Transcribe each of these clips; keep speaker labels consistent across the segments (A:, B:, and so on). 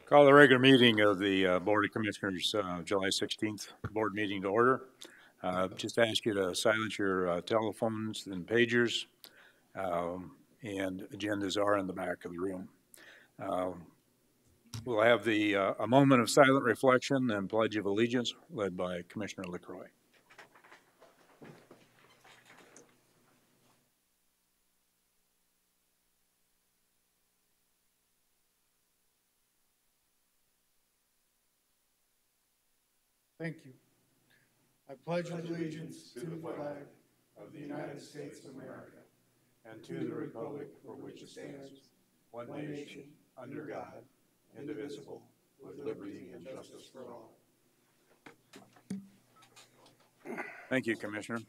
A: Call the regular meeting of the Board of Commissioners, July 16th board meeting to order. Just ask you to silence your telephones and pagers, and agendas are in the back of the room. We'll have a moment of silent reflection and pledge of allegiance led by Commissioner LaCroix.
B: Thank you. I pledge allegiance to the flag of the United States of America and to the republic for which it stands, one nation, under God, indivisible, with liberty and justice for all.
A: Thank you, Commissioner.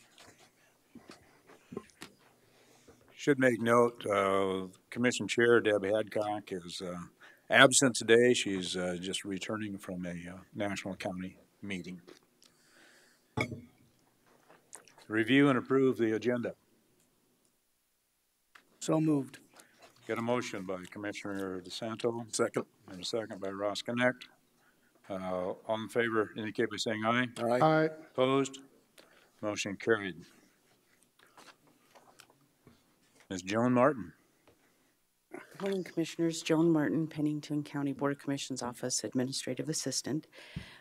A: Should make note, Commission Chair Deb Hadcock is absent today. She's just returning from a national county meeting. Review and approve the agenda.
C: So moved.
A: Got a motion by Commissioner DeSanto.
C: Second.
A: And a second by Ross Connect. All in favor indicate by saying aye.
C: Aye.
B: Aye.
A: Opposed? Motion carried. Ms. Joan Martin.
D: Good morning, Commissioners. Joan Martin, Pennington County Board of Commissioners Office Administrative Assistant.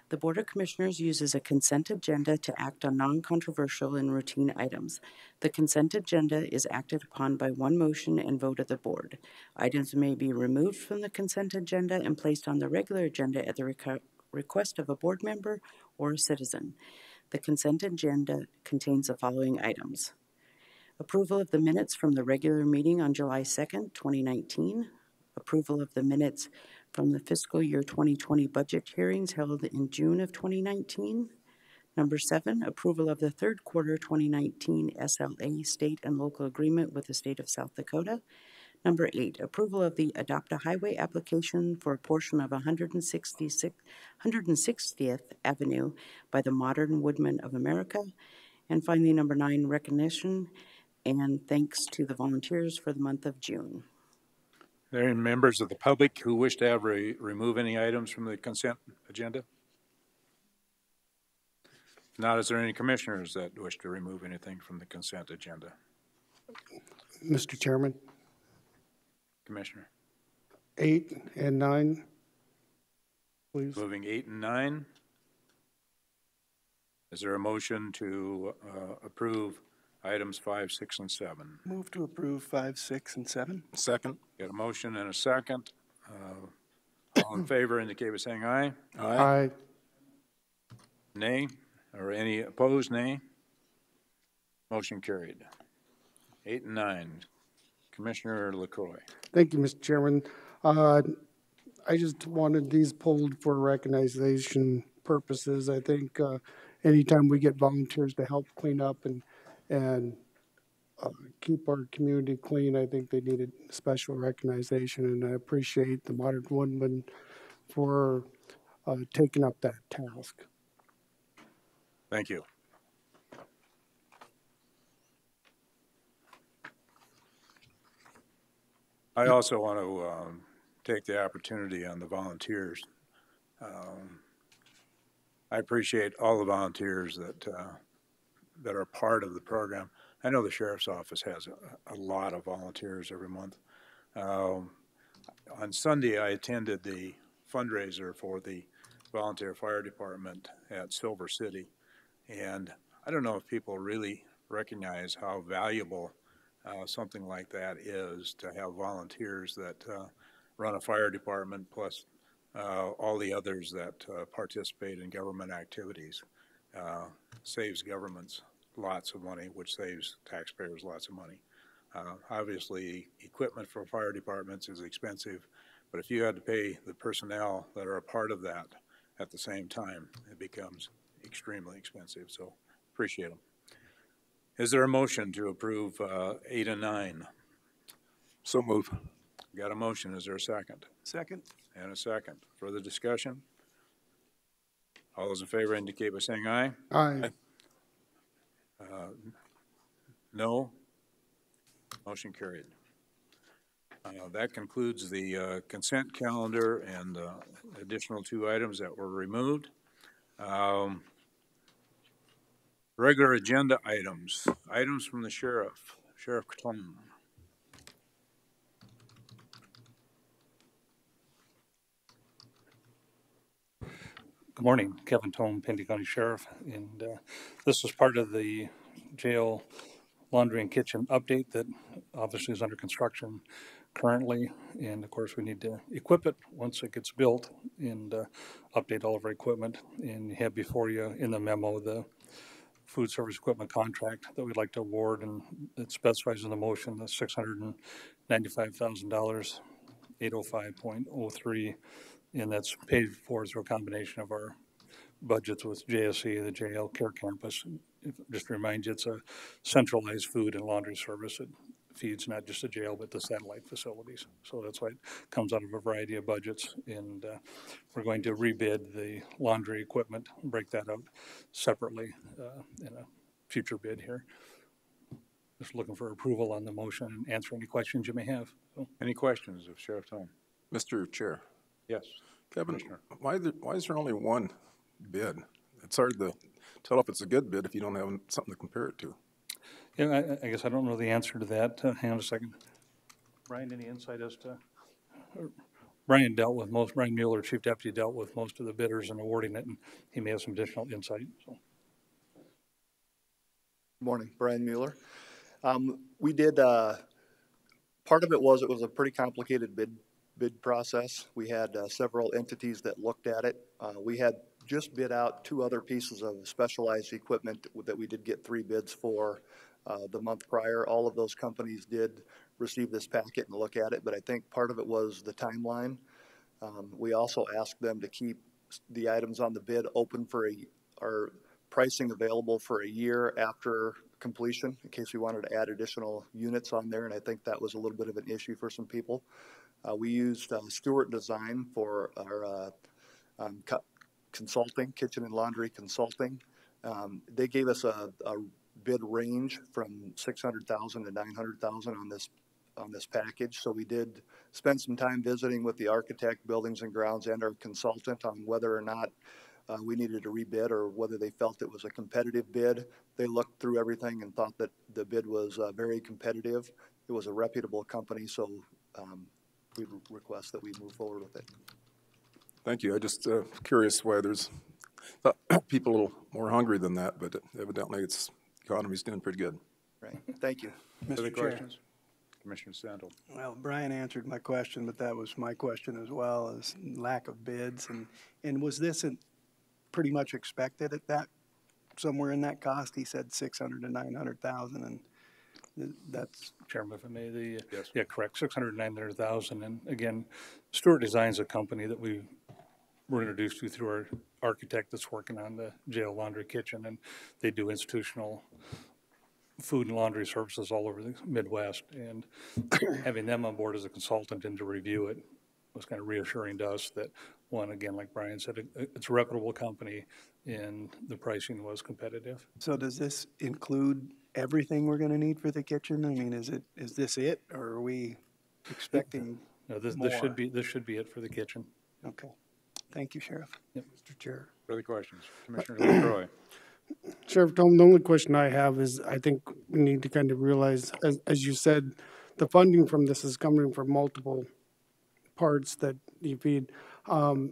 D: The Board of Commissioners uses a consent agenda to act on non-controversial and routine items. The consent agenda is acted upon by one motion and vote of the Board. Items may be removed from the consent agenda and placed on the regular agenda at the request of a board member or a citizen. The consent agenda contains the following items: approval of the minutes from the regular meeting on July 2nd, 2019. Approval of the minutes from the fiscal year 2020 budget hearings held in June of 2019. Number 7, approval of the third quarter 2019 SLA state and local agreement with the state of South Dakota. Number 8, approval of the Adopt a Highway application for a portion of 160th Avenue by the Modern Woodmen of America. And finally, number 9, recognition and thanks to the volunteers for the month of June.
A: Are there any members of the public who wish to have remove any items from the consent agenda? If not, is there any commissioners that wish to remove anything from the consent agenda?
B: Mr. Chairman,
A: Commissioner.
B: 8 and 9, please.
A: Moving 8 and 9. Is there a motion to approve items 5, 6, and 7?
C: Move to approve 5, 6, and 7. Second.
A: Got a motion and a second. All in favor indicate by saying aye.
B: Aye.
A: Nay, or any opposed, nay. Motion carried. 8 and 9. Commissioner LaCroix.
B: Thank you, Mr. Chairman. I just wanted these pulled for recognition purposes. I think anytime we get volunteers to help clean up and keep our community clean, I think they needed special recognition, and I appreciate the Modern Woodmen for taking up that task.
A: Thank you. I also want to take the opportunity on the volunteers. I appreciate all the volunteers that are part of the program. I know the Sheriff's Office has a lot of volunteers every month. On Sunday, I attended the fundraiser for the volunteer fire department at Silver City. And I don't know if people really recognize how valuable something like that is, to have volunteers that run a fire department, plus all the others that participate in government activities. Saves governments lots of money, which saves taxpayers lots of money. Obviously, equipment for fire departments is expensive, but if you had to pay the personnel that are a part of that at the same time, it becomes extremely expensive, so appreciate them. Is there a motion to approve 8 and 9?
C: So move.
A: Got a motion, is there a second?
C: Second.
A: And a second. Further discussion? All those in favor indicate by saying aye.
B: Aye.
A: No? Motion carried. That concludes the consent calendar and additional 2 items that were removed. Regular agenda items. Items from the sheriff. Sheriff Clone.
E: Good morning, Kevin Tome, Pennington County Sheriff, and this is part of the jail laundry and kitchen update that obviously is under construction currently, and of course we need to equip it once it gets built and update all of our equipment. And you have before you in the memo the food service equipment contract that we'd like to award, and it specifies in the motion the $695,000, 805.03. And that's paid for through a combination of our budgets with JSC, the JL Care Campus. Just to remind you, it's a centralized food and laundry service. It feeds not just the jail, but the satellite facilities. So that's why it comes out of a variety of budgets. And we're going to rebid the laundry equipment, break that out separately in a future bid here. Just looking for approval on the motion and answer any questions you may have. So.
A: Any questions of Sheriff Tome?
C: Mr. Chair.
A: Yes.
C: Kevin, why is there only one bid? It's hard to tell if it's a good bid if you don't have something to compare it to.
E: Yeah, I guess I don't know the answer to that. Hang on a second. Brian, any insight as to? Brian Mueller, Chief Deputy, dealt with most of the bidders and awarding it, and he may have some additional insight. So.
F: Good morning, Brian Mueller. We did, part of it was a pretty complicated bid process. We had several entities that looked at it. We had just bid out 2 other pieces of specialized equipment that we did get 3 bids for the month prior. All of those companies did receive this packet and look at it, but I think part of it was the timeline. We also asked them to keep the items on the bid open for our pricing available for a year after completion in case we wanted to add additional units on there, and I think that was a little bit of an issue for some people. We used Stewart Design for our consulting, kitchen and laundry consulting. They gave us a bid range from $600,000 to $900,000 on this package. So we did spend some time visiting with the architect, buildings and grounds, and our consultant on whether or not we needed to rebid or whether they felt it was a competitive bid. They looked through everything and thought that the bid was very competitive. It was a reputable company, so we request that we move forward with it.
C: Thank you. I just curious why there's people a little more hungry than that, but evidently the economy's doing pretty good.
F: Right. Thank you.
A: Other questions? Commissioner Sandel.
G: Well, Brian answered my question, but that was my question as well, is lack of bids. And was this pretty much expected at that, somewhere in that cost? He said 600 to 900,000, and that's.
E: Chairman, if I may,
A: Yes.
E: Yeah, correct, 600, 900,000. And again, Stewart Design's a company that we were introduced to through our architect that's working on the jail laundry kitchen, and they do institutional food and laundry services all over the Midwest. And having them on board as a consultant and to review it was kind of reassuring to us that, one, again, like Brian said, it's a reputable company and the pricing was competitive.
G: So does this include everything we're going to need for the kitchen? I mean, is this it, or are we expecting
E: No, this
G: more?
E: should be it for the kitchen.
G: Okay. Thank you, Sheriff.
E: Yep.
G: Mr. Chair.
A: Further questions? Commissioner LaCroy.
B: Sheriff Tom, the only question I have is I think we need to kind of realize, as you said, the funding from this is coming from multiple parts that you feed. How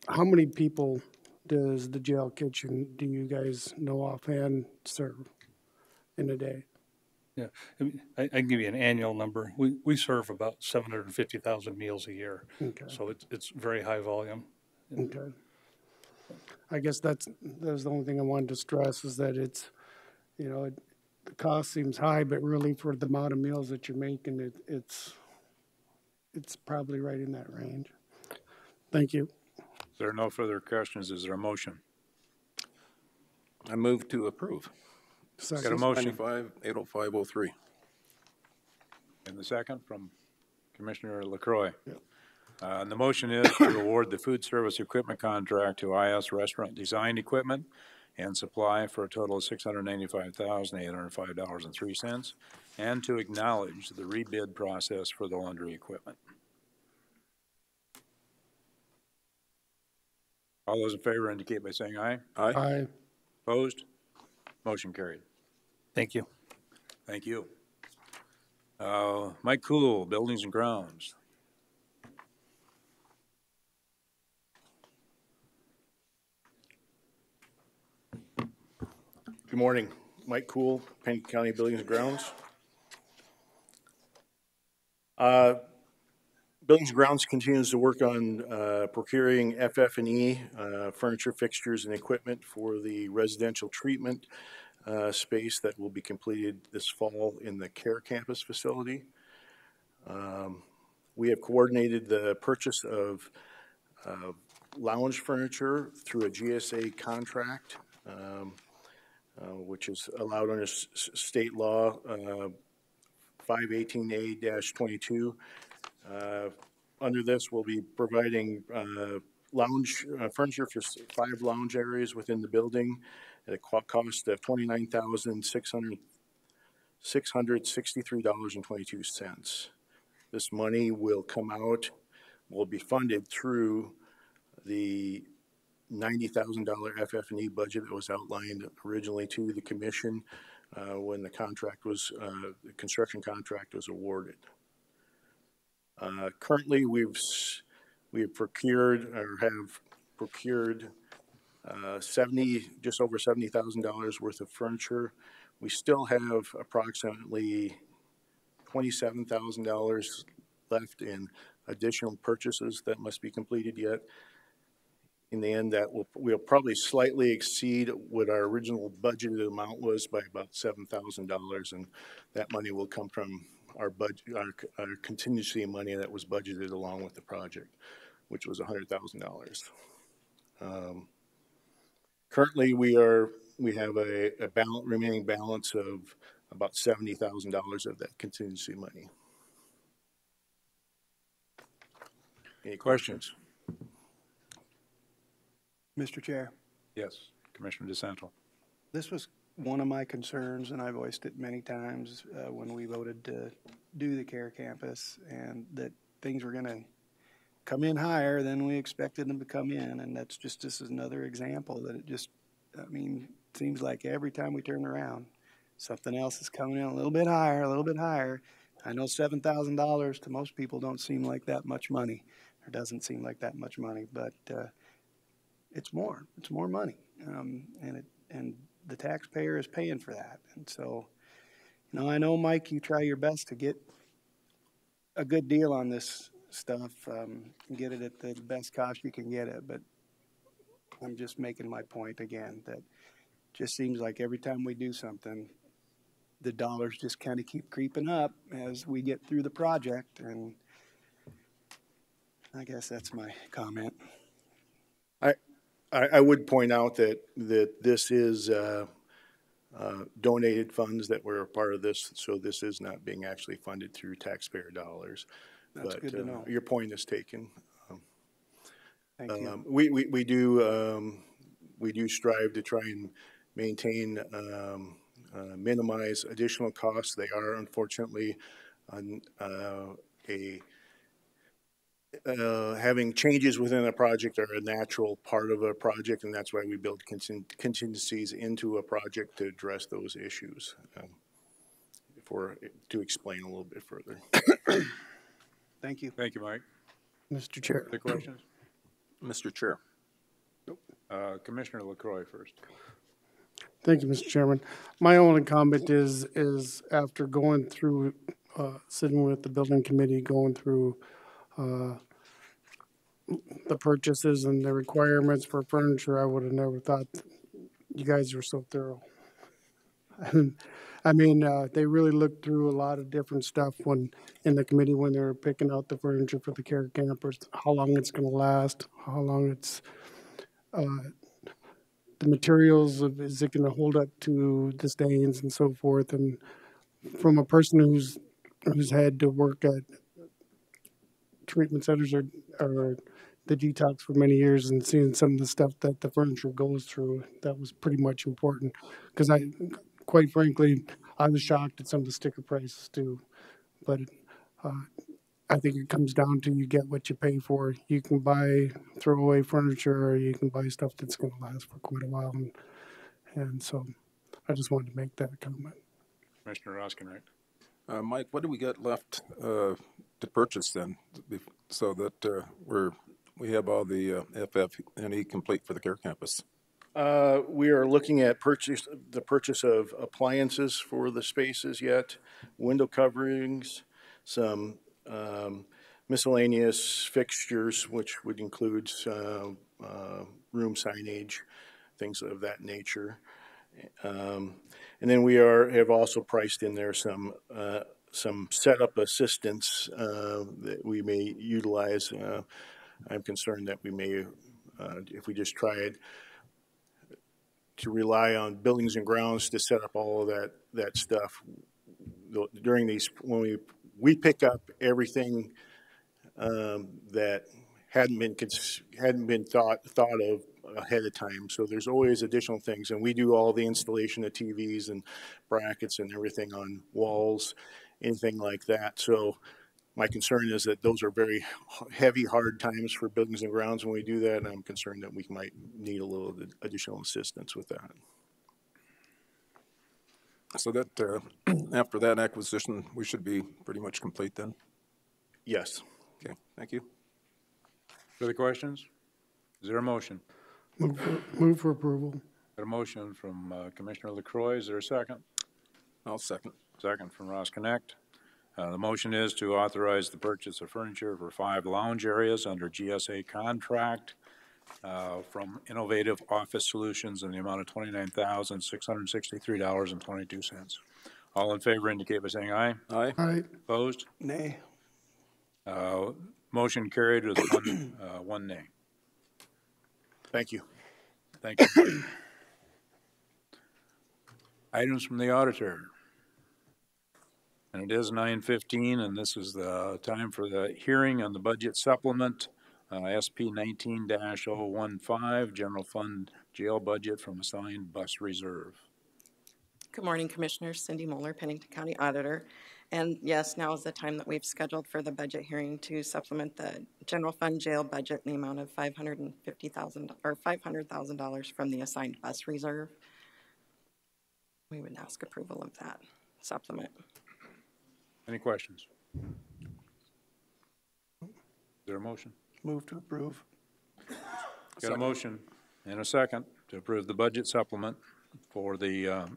B: many people does the jail kitchen, do you guys know offhand, serve in a day?
E: Yeah, I can give you an annual number. We serve about 750,000 meals a year.
B: Okay.
E: So it's very high volume.
B: Okay. I guess that's the only thing I wanted to stress is that it's, the cost seems high, but really for the amount of meals that you're making, it's probably right in that range. Thank you.
A: If there are no further questions, is there a motion?
C: I move to approve.
A: Got a motion
C: 805-805-03.
A: and the second from Commissioner LaCroy.
B: Yep.
A: And the motion is to award the food service equipment contract to IS Restaurant Design Equipment and supply for a total of $695,805.03, and to acknowledge the rebid process for the laundry equipment. All those in favor indicate by saying aye.
C: Aye.
B: Aye.
A: Opposed? Motion carried.
E: Thank you.
A: Thank you. Mike Cool, Buildings and Grounds.
H: Good morning. Mike Cool, Pennington County Buildings and Grounds. Buildings and Grounds continues to work on procuring FF&E, furniture, fixtures, and equipment for the residential treatment space that will be completed this fall in the Care Campus facility. We have coordinated the purchase of lounge furniture through a GSA contract, which is allowed under state law 518A-22. Under this, we'll be providing lounge furniture for 5 lounge areas within the building at a cost of $29,663.22. This money will be funded through the $90,000 FF&E budget that was outlined originally to the commission when the the construction contract was awarded. Currently, we have procured just over $70,000 worth of furniture. We still have approximately $27,000 left in additional purchases that must be completed yet. In the end, we'll probably slightly exceed what our original budgeted amount was by about $7,000, and that money will come from our budget, our contingency money that was budgeted along with the project, which was $100,000. Currently, we have a remaining balance of about $70,000 of that contingency money. Any questions?
G: Mr. Chair,
A: Yes, Commissioner DeSanto.
G: this was one of my concerns, and I voiced it many times when we voted to do the Care Campus, and that things were going to come in higher than we expected them to come in, and this is another example that it seems like every time we turn around, something else is coming in a little bit higher, a little bit higher. I know $7,000 to most people don't seem like that much money, or doesn't seem like that much money, but it's more money, and the taxpayer is paying for that. And so, I know, Mike, you try your best to get a good deal on this stuff, and get it at the best cost you can get it, but I'm just making my point again that just seems like every time we do something, the dollars just kind of keep creeping up as we get through the project, and I guess that's my comment.
H: I would point out that this is donated funds that were a part of this, so this is not being actually funded through taxpayer dollars.
G: That's good to know.
H: Your point is taken.
G: Thank you.
H: We do strive to try and maintain, minimize additional costs. They are unfortunately having changes within a project are a natural part of a project, and that's why we build contingencies into a project to address those issues. To explain a little bit further.
G: Thank you.
A: Thank you, Mike.
B: Mr. Chair.
A: Other questions?
C: Mr. Chair.
A: Commissioner LaCroix first.
B: Thank you, Mr. Chairman. My only comment is after going through, sitting with the building committee, going through the purchases and the requirements for furniture, I would have never thought you guys were so thorough. They really looked through a lot of different stuff in the committee when they were picking out the furniture for the Care Campers, how long it's going to last, how long it's, the materials, is it going to hold up to the stains and so forth. And from a person who's had to work at treatment centers or the G-Talks for many years and seeing some of the stuff that the furniture goes through, that was pretty much important. Because quite frankly, I was shocked at some of the sticker prices too. But uh, I think it comes down to you get what you pay for. You can buy throwaway furniture, or you can buy stuff that's going to last for quite a while. And so I just wanted to make that comment.
A: Commissioner Roskin,
C: Mike, what do we got left to purchase then, so that we have all the FF&E complete for the care campus?
H: We are looking at the purchase of appliances for the spaces yet, window coverings, some miscellaneous fixtures, which would include room signage, things of that nature. And then we have also priced in there some setup assistance that we may utilize. I'm concerned that we may, if we just try it, to rely on buildings and grounds to set up all of that stuff during these, when we pick up everything that hadn't been thought of ahead of time. So there's always additional things, and we do all the installation of TVs and brackets and everything on walls, anything like that. So my concern is that those are very heavy, hard times for buildings and grounds when we do that, and I'm concerned that we might need a little additional assistance with that.
C: So that after that acquisition, we should be pretty much complete then?
H: Yes.
C: Okay, thank you.
A: further questions? Is there a motion?
B: Move for approval.
A: Got a motion from Commissioner LaCroix. Is there a second?
C: I'll second.
A: Second from Ross Connect. The motion is to authorize the purchase of furniture for 5 lounge areas under GSA contract from Innovative Office Solutions in the amount of $29,663.22. All in favor indicate by saying aye.
C: Aye.
B: Aye.
A: Opposed?
G: Nay.
A: Motion carried with one nay.
H: Thank you.
A: Thank you. Items from the auditor. And it is 9:15, and this is the time for the hearing on the budget supplement, SP 19-015, General Fund Jail Budget from Assigned Bus Reserve.
I: Good morning, Commissioners. Cindy Moeller, Pennington County Auditor. And yes, now is the time that we've scheduled for the budget hearing to supplement the general fund jail budget in the amount of $550,000 or $500,000 from the assigned bus reserve. We would ask approval of that supplement.
A: Any questions? Is there a motion?
G: Move to approve.
A: Got a motion and a second to approve the budget supplement for the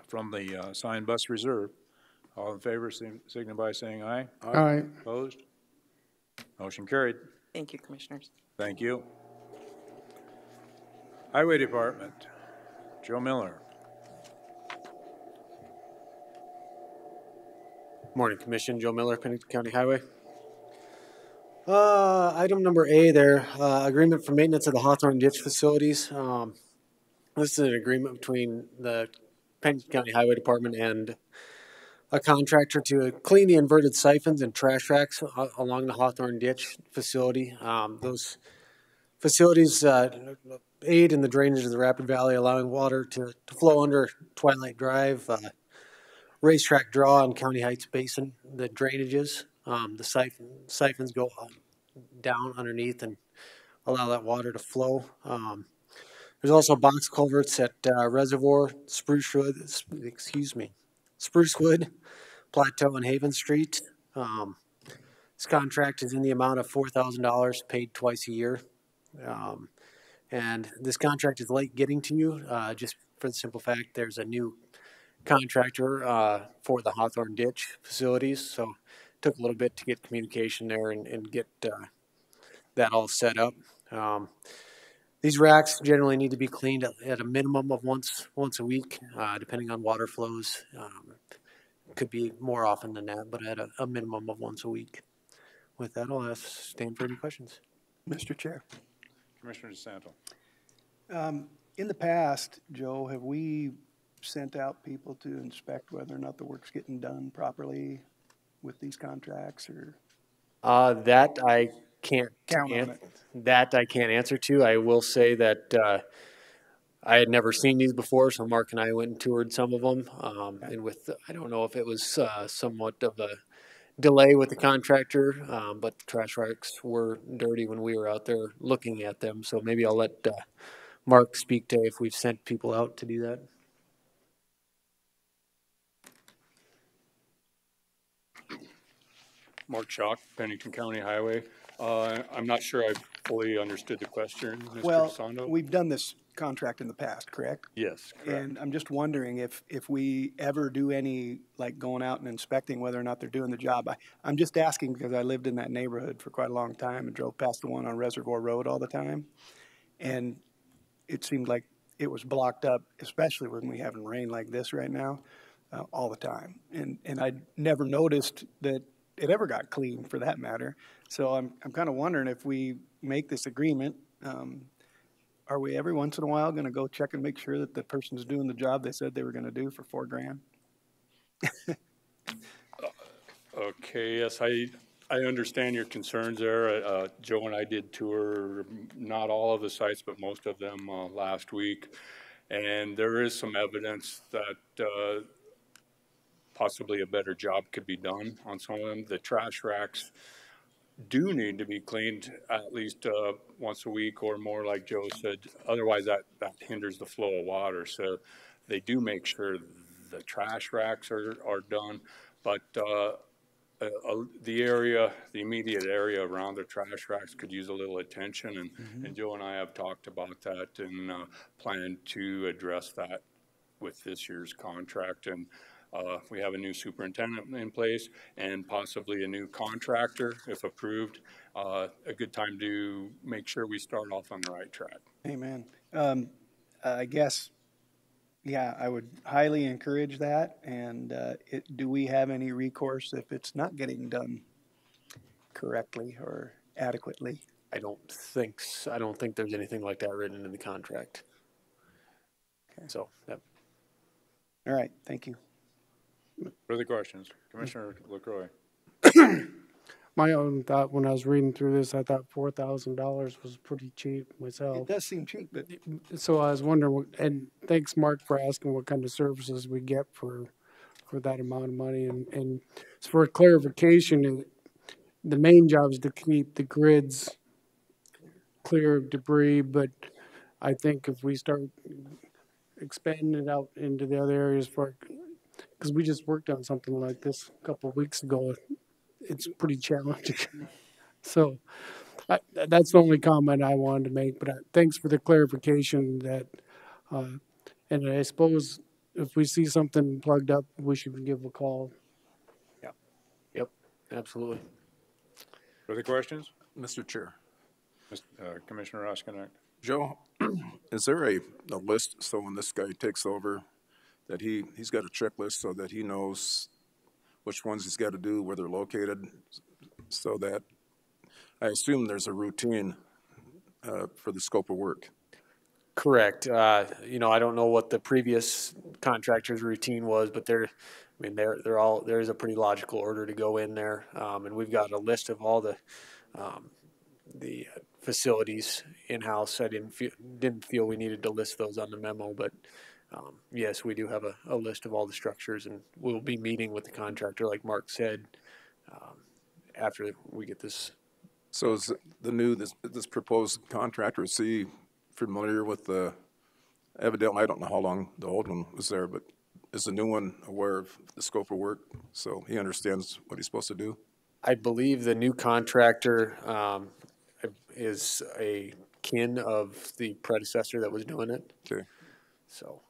A: from the assigned bus reserve. All in favor, signify by saying aye.
B: Aye.
A: Opposed? Motion carried.
I: Thank you, Commissioners.
A: Thank you. Highway Department, Joe Miller.
J: Morning, Commission. Joe Miller, Pennington County Highway. Item number A there, agreement for maintenance of the Hawthorne ditch facilities. This is an agreement between the Pennington County Highway Department and a contractor to clean the inverted siphons and trash racks along the Hawthorne ditch facility. Those facilities aid in the drainage of the Rapid Valley, allowing water to flow under Twilight Drive, Racetrack Draw, and County Heights Basin. The drainages, the siphons go down underneath and allow that water to flow. There's also box culverts at Reservoir, Sprucewood, Plateau, and Haven Street. This contract is in the amount of $4,000 paid twice a year. And this contract is late getting to you, just for the simple fact there's a new contractor for the Hawthorne ditch facilities. So it took a little bit to get communication there and get that all set up. These racks generally need to be cleaned at a minimum of once a week, depending on water flows. Could be more often than that, but at a minimum of once a week. With that, I'll ask Stan for any questions.
G: Mr. Chair.
A: Commissioner DeSanto.
G: In the past, Joe, have we sent out people to inspect whether or not the work's getting done properly with these contracts, or?
J: That I can't
G: count on it.
J: that I can't answer to. I will say that I had never seen these before, so Mark and I went and toured some of them. And with I don't know if it was somewhat of a delay with the contractor, but the trash racks were dirty when we were out there looking at them. So maybe I'll let Mark speak to if we've sent people out to do that.
E: Mark Chalk, Pennington County Highway. I'm not sure I fully understood the question, Mr.
G: Well,
E: Sando.
G: we've done this contract in the past, correct?
E: Yes, correct.
G: And I'm just wondering if we ever do any, like going out and inspecting whether or not they're doing the job. I'm just asking because I lived in that neighborhood for quite a long time and drove past the one on Reservoir Road all the time. And it seemed like it was blocked up, especially when we having rain like this right now, all the time. And I never noticed that it ever got clean for that matter. So I'm kind of wondering if we make this agreement, are we every once in a while going to go check and make sure that the person's doing the job they said they were going to do for $4,000?
E: Okay, yes, I understand your concerns there. Joe and I did tour not all of the sites, but most of them last week. And there is some evidence that possibly a better job could be done on some of them. The trash racks do need to be cleaned at least once a week or more, like Joe said. Otherwise, that hinders the flow of water. So they do make sure the trash racks are done. But the immediate area around the trash racks could use a little attention. And Joe and I have talked about that and plan to address that with this year's contract. And we have a new superintendent in place and possibly a new contractor, if approved. A good time to make sure we start off on the right track.
G: Amen. I guess, yeah, I would highly encourage that. And do we have any recourse if it's not getting done correctly or adequately?
J: I don't think there's anything like that written in the contract. Okay. So, yep.
G: All right, thank you.
A: Further questions? Commissioner LaCroix.
K: My own thought when I was reading through this, I thought $4,000 was pretty cheap
G: It
K: myself.
G: does seem cheap, but
K: So I was wondering, and thanks Mark for asking what kind of services we get for that amount of money. And for clarification, the main job is to keep the grids clear of debris, but I think if we start expanding it out into the other areas because we just worked on something like this a couple of weeks ago. It's pretty challenging. So that's the only comment I wanted to make. But thanks for the clarification that, and I suppose if we see something plugged up, we should give a call.
J: Yep, absolutely.
A: Further questions?
C: Mr. Chair.
A: Commissioner Roskinek.
C: Joe, is there a list so when this guy takes over that he's got a checklist so that he knows which ones he's got to do, where they're located, so that I assume there's a routine for the scope of work?
J: Correct. I don't know what the previous contractor's routine was, but they're all, there's a pretty logical order to go in there. And we've got a list of all the facilities in-house. I didn't feel we needed to list those on the memo, but yes, we do have a list of all the structures, and we'll be meeting with the contractor, like Mark said, after we get this.
C: So is this proposed contractor, is he familiar with evidently, I don't know how long the old one was there, but is the new one aware of the scope of work so he understands what he's supposed to do?
J: I believe the new contractor is a kin of the predecessor that was doing it.
C: Okay.
J: So.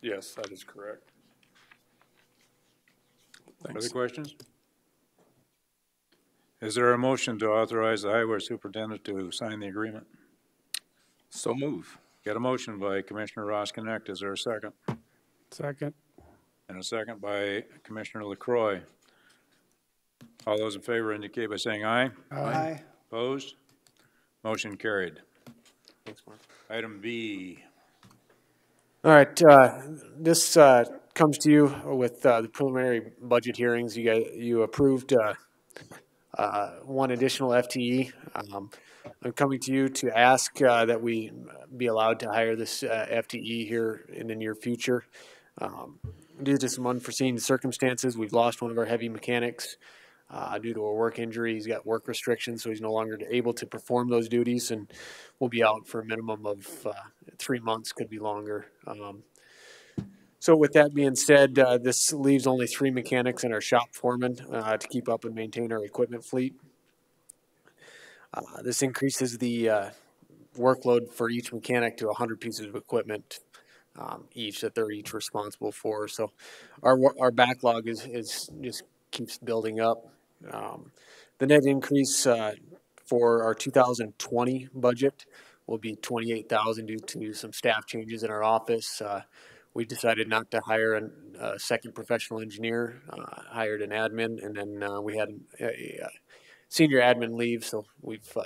E: Yes, that is correct.
C: Thanks.
A: Further questions? Is there a motion to authorize the highway superintendent to sign the agreement?
C: So move.
A: Got a motion by Commissioner Roskinek. Is there a second?
K: Second.
A: And a second by Commissioner LaCroix. All those in favor indicate by saying aye.
G: Aye.
A: Opposed? Motion carried.
J: Thanks, Mark.
A: Item B.
J: All right, this comes to you with the preliminary budget hearings. You approved one additional FTE. I'm coming to you to ask that we be allowed to hire this FTE here in the near future. Due to some unforeseen circumstances, we've lost one of our heavy mechanics due to a work injury. He's got work restrictions, so he's no longer able to perform those duties, and will be out for a minimum of 3 months, could be longer. So with that being said, this leaves only 3 mechanics and our shop foreman to keep up and maintain our equipment fleet. This increases the workload for each mechanic to 100 pieces of equipment each that they're each responsible for. So our backlog is just keeps building up. The net increase for our 2020 budget will be 28,000 due to some staff changes in our office. We decided not to hire a second professional engineer, hired an admin, and then we had a senior admin leave, so we've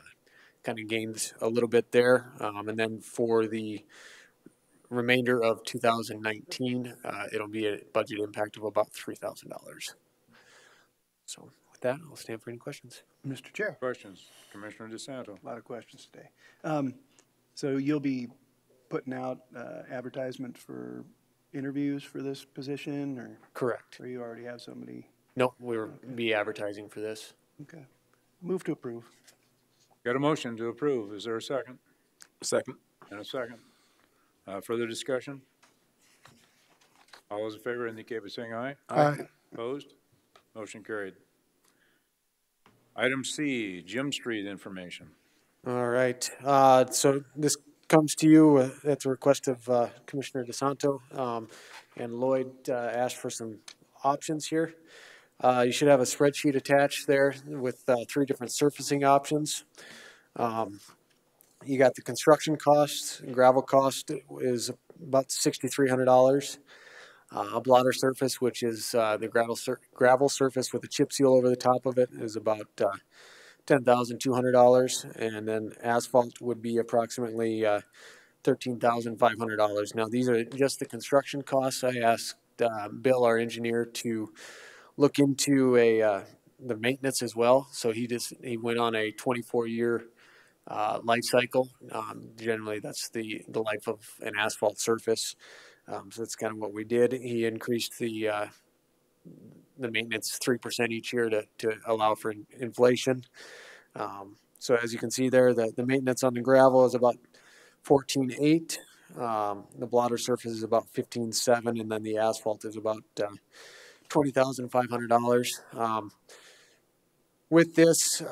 J: kind of gained a little bit there. And then for the remainder of 2019, it'll be a budget impact of about $3,000. So with that, I'll stand for any questions.
G: Mr. Chair,
A: Questions? Commissioner DeSanto.
G: a lot of questions today. So you'll be putting out advertisements for interviews for this position, or?
J: Correct.
G: Or you already have somebody?
J: No, we'll be advertising for this.
G: Okay. Move to approve.
A: Got a motion to approve. Is there a second?
C: Second.
A: And a second. Further discussion? All those in favor indicate by saying aye.
K: Aye.
A: Opposed? Motion carried. Item C, Jim Street information.
J: All right. So this comes to you at the request of Commissioner DeSanto, and Lloyd asked for some options here. You should have a spreadsheet attached there with 3 different surfacing options. You got the construction cost. Gravel cost is about $6,300. A blotter surface, which is the gravel surface with a chip seal over the top of it, is about $10,200, and then asphalt would be approximately $13,500. Now, these are just the construction costs. I asked Bill, our engineer, to look into the maintenance as well. So he went on a 24-year life cycle. Generally, that's the life of an asphalt surface. So that's kind of what we did. He increased the maintenance 3% each year to allow for inflation. So as you can see there, the maintenance on the gravel is about $14,800. The blotter surface is about $15,700, and then the asphalt is about $20,500. With this,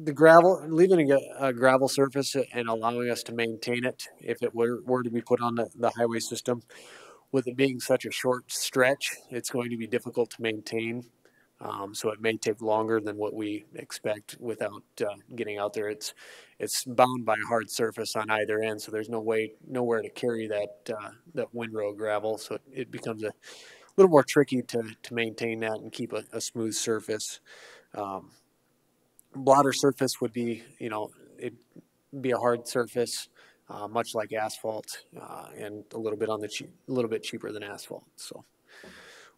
J: the gravel, leaving a gravel surface and allowing us to maintain it, if it were to be put on the highway system, with it being such a short stretch, it's going to be difficult to maintain. So it may take longer than what we expect without getting out there. It's bound by a hard surface on either end, so there's nowhere to carry that windrow gravel. So it becomes a little more tricky to maintain that and keep a smooth surface. Blotter surface would be, it'd be a hard surface, much like asphalt, and a little bit cheaper than asphalt. So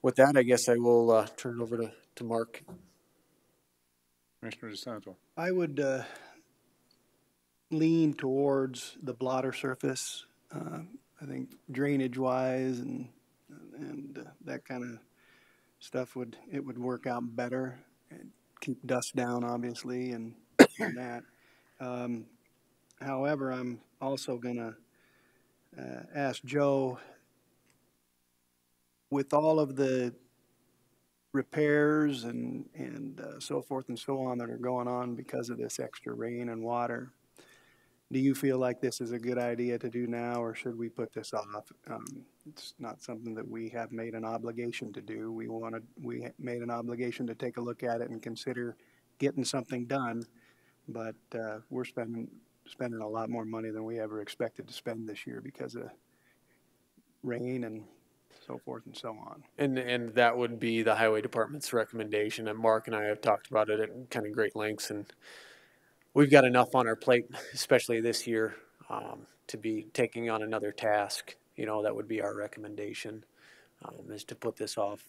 J: with that, I guess I will turn it over to Mark.
A: Commissioner DeSanto.
G: I would lean towards the blotter surface. I think drainage-wise and that kind of stuff would work out better. Keep dust down, obviously, and that. However, I'm also gonna ask Joe, with all of the repairs and so forth and so on that are going on because of this extra rain and water, do you feel like this is a good idea to do now, or should we put this off? It's not something that we have made an obligation to do. We made an obligation to take a look at it and consider getting something done, but we're spending a lot more money than we ever expected to spend this year because of rain and so forth and so on.
J: And that would be the highway department's recommendation, and Mark and I have talked about it at kind of great lengths, and we've got enough on our plate, especially this year, to be taking on another task. That would be our recommendation, is to put this off,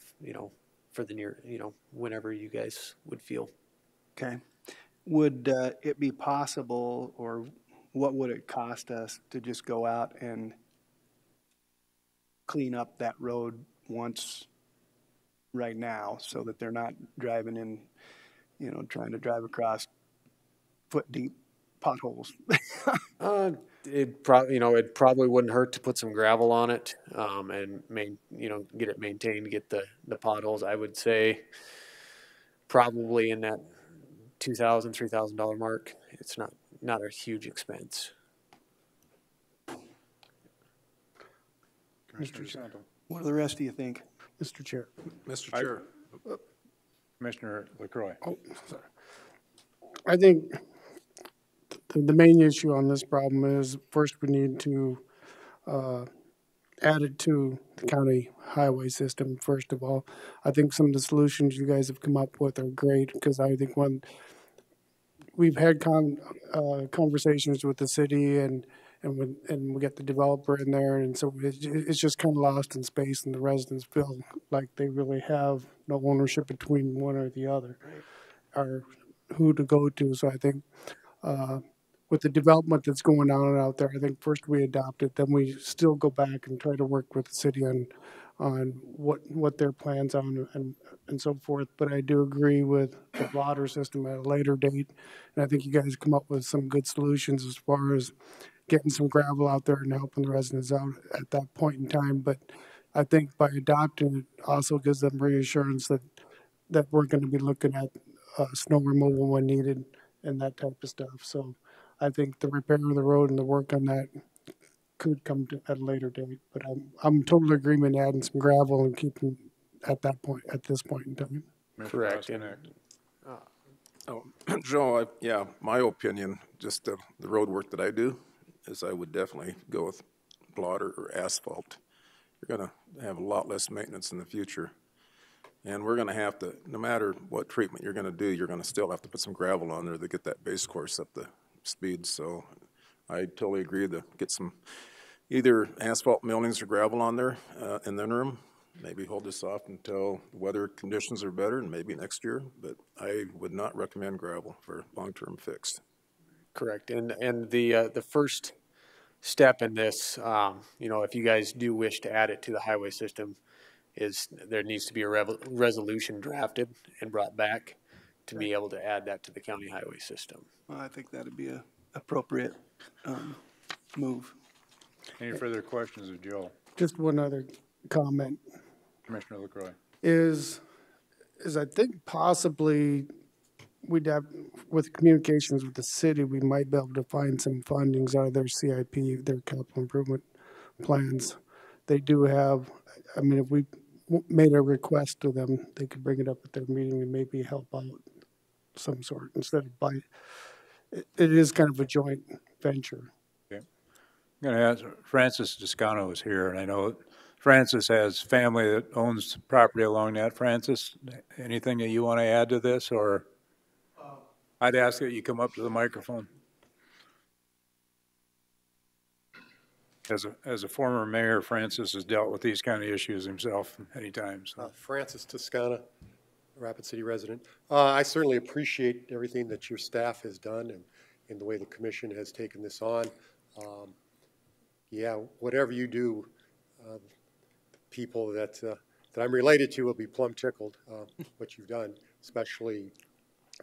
J: for the near, whenever you guys would feel.
G: Okay. Would it be possible, or what would it cost us to just go out and clean up that road once right now so that they're not driving in, trying to drive across foot-deep potholes?
J: It probably wouldn't hurt to put some gravel on it, and get it maintained, get the potholes. I would say probably in that $2,000, $3,000 mark. It's not a huge expense.
A: Commissioner DeSanto.
G: What do the rest of you think?
K: Mr. Chair.
C: Mr. Chair,
A: Commissioner LaCroix.
K: Oh, sorry. I think the main issue on this problem is first we need to add it to the county highway system, first of all. I think some of the solutions you guys have come up with are great, because I think we've had conversations with the city and we get the developer in there, and so it's just kind of lost in space, and the residents feel like they really have no ownership between one or the other, or who to go to. So I think with the development that's going on out there, I think first we adopt it, then we still go back and try to work with the city on what their plans on and so forth. But I do agree with the water system at a later date, and I think you guys come up with some good solutions as far as getting some gravel out there and helping the residents out at that point in time. But I think by adopting it also gives them reassurance that we're going to be looking at snow removal when needed and that type of stuff. So I think the repair of the road and the work on that could come at a later date. But I'm totally agreement adding some gravel and keeping at this point in time.
C: correct. Joe, my opinion, just the road work that I do, is I would definitely go with blotter or asphalt. You're going to have a lot less maintenance in the future. And we're going to have to, no matter what treatment you're going to do, you're going to still have to put some gravel on there to get that base course up the speed. So I totally agree to get some either asphalt millings or gravel on there in the interim. Maybe hold this off until weather conditions are better and maybe next year. But I would not recommend gravel for long-term fix.
J: Correct. And the first step in this, if you guys do wish to add it to the highway system, is there needs to be a resolution drafted and brought back to be able to add that to the county highway system.
G: Well, I think that'd be a appropriate move.
A: Any further questions of Joe?
K: Just one other comment
A: Commissioner LaCroix.
K: is I think possibly we'd have, with communications with the city, we might be able to find some fundings out of their CIP, their capital improvement plans. They do have, if we made a request to them, they could bring it up at their meeting and maybe help out some sort instead of buy. It is kind of a joint venture.
A: Okay. I'm going to ask, Francis Descano is here, and I know Francis has family that owns property along that. Francis, anything that you want to add to this, or I'd ask that you come up to the microphone. As a former mayor, Francis has dealt with these kind of issues himself many times. So.
L: Francis Toscana, Rapid City resident. I certainly appreciate everything that your staff has done and the way the commission has taken this on. Whatever you do, people that I'm related to will be plumb tickled what you've done, especially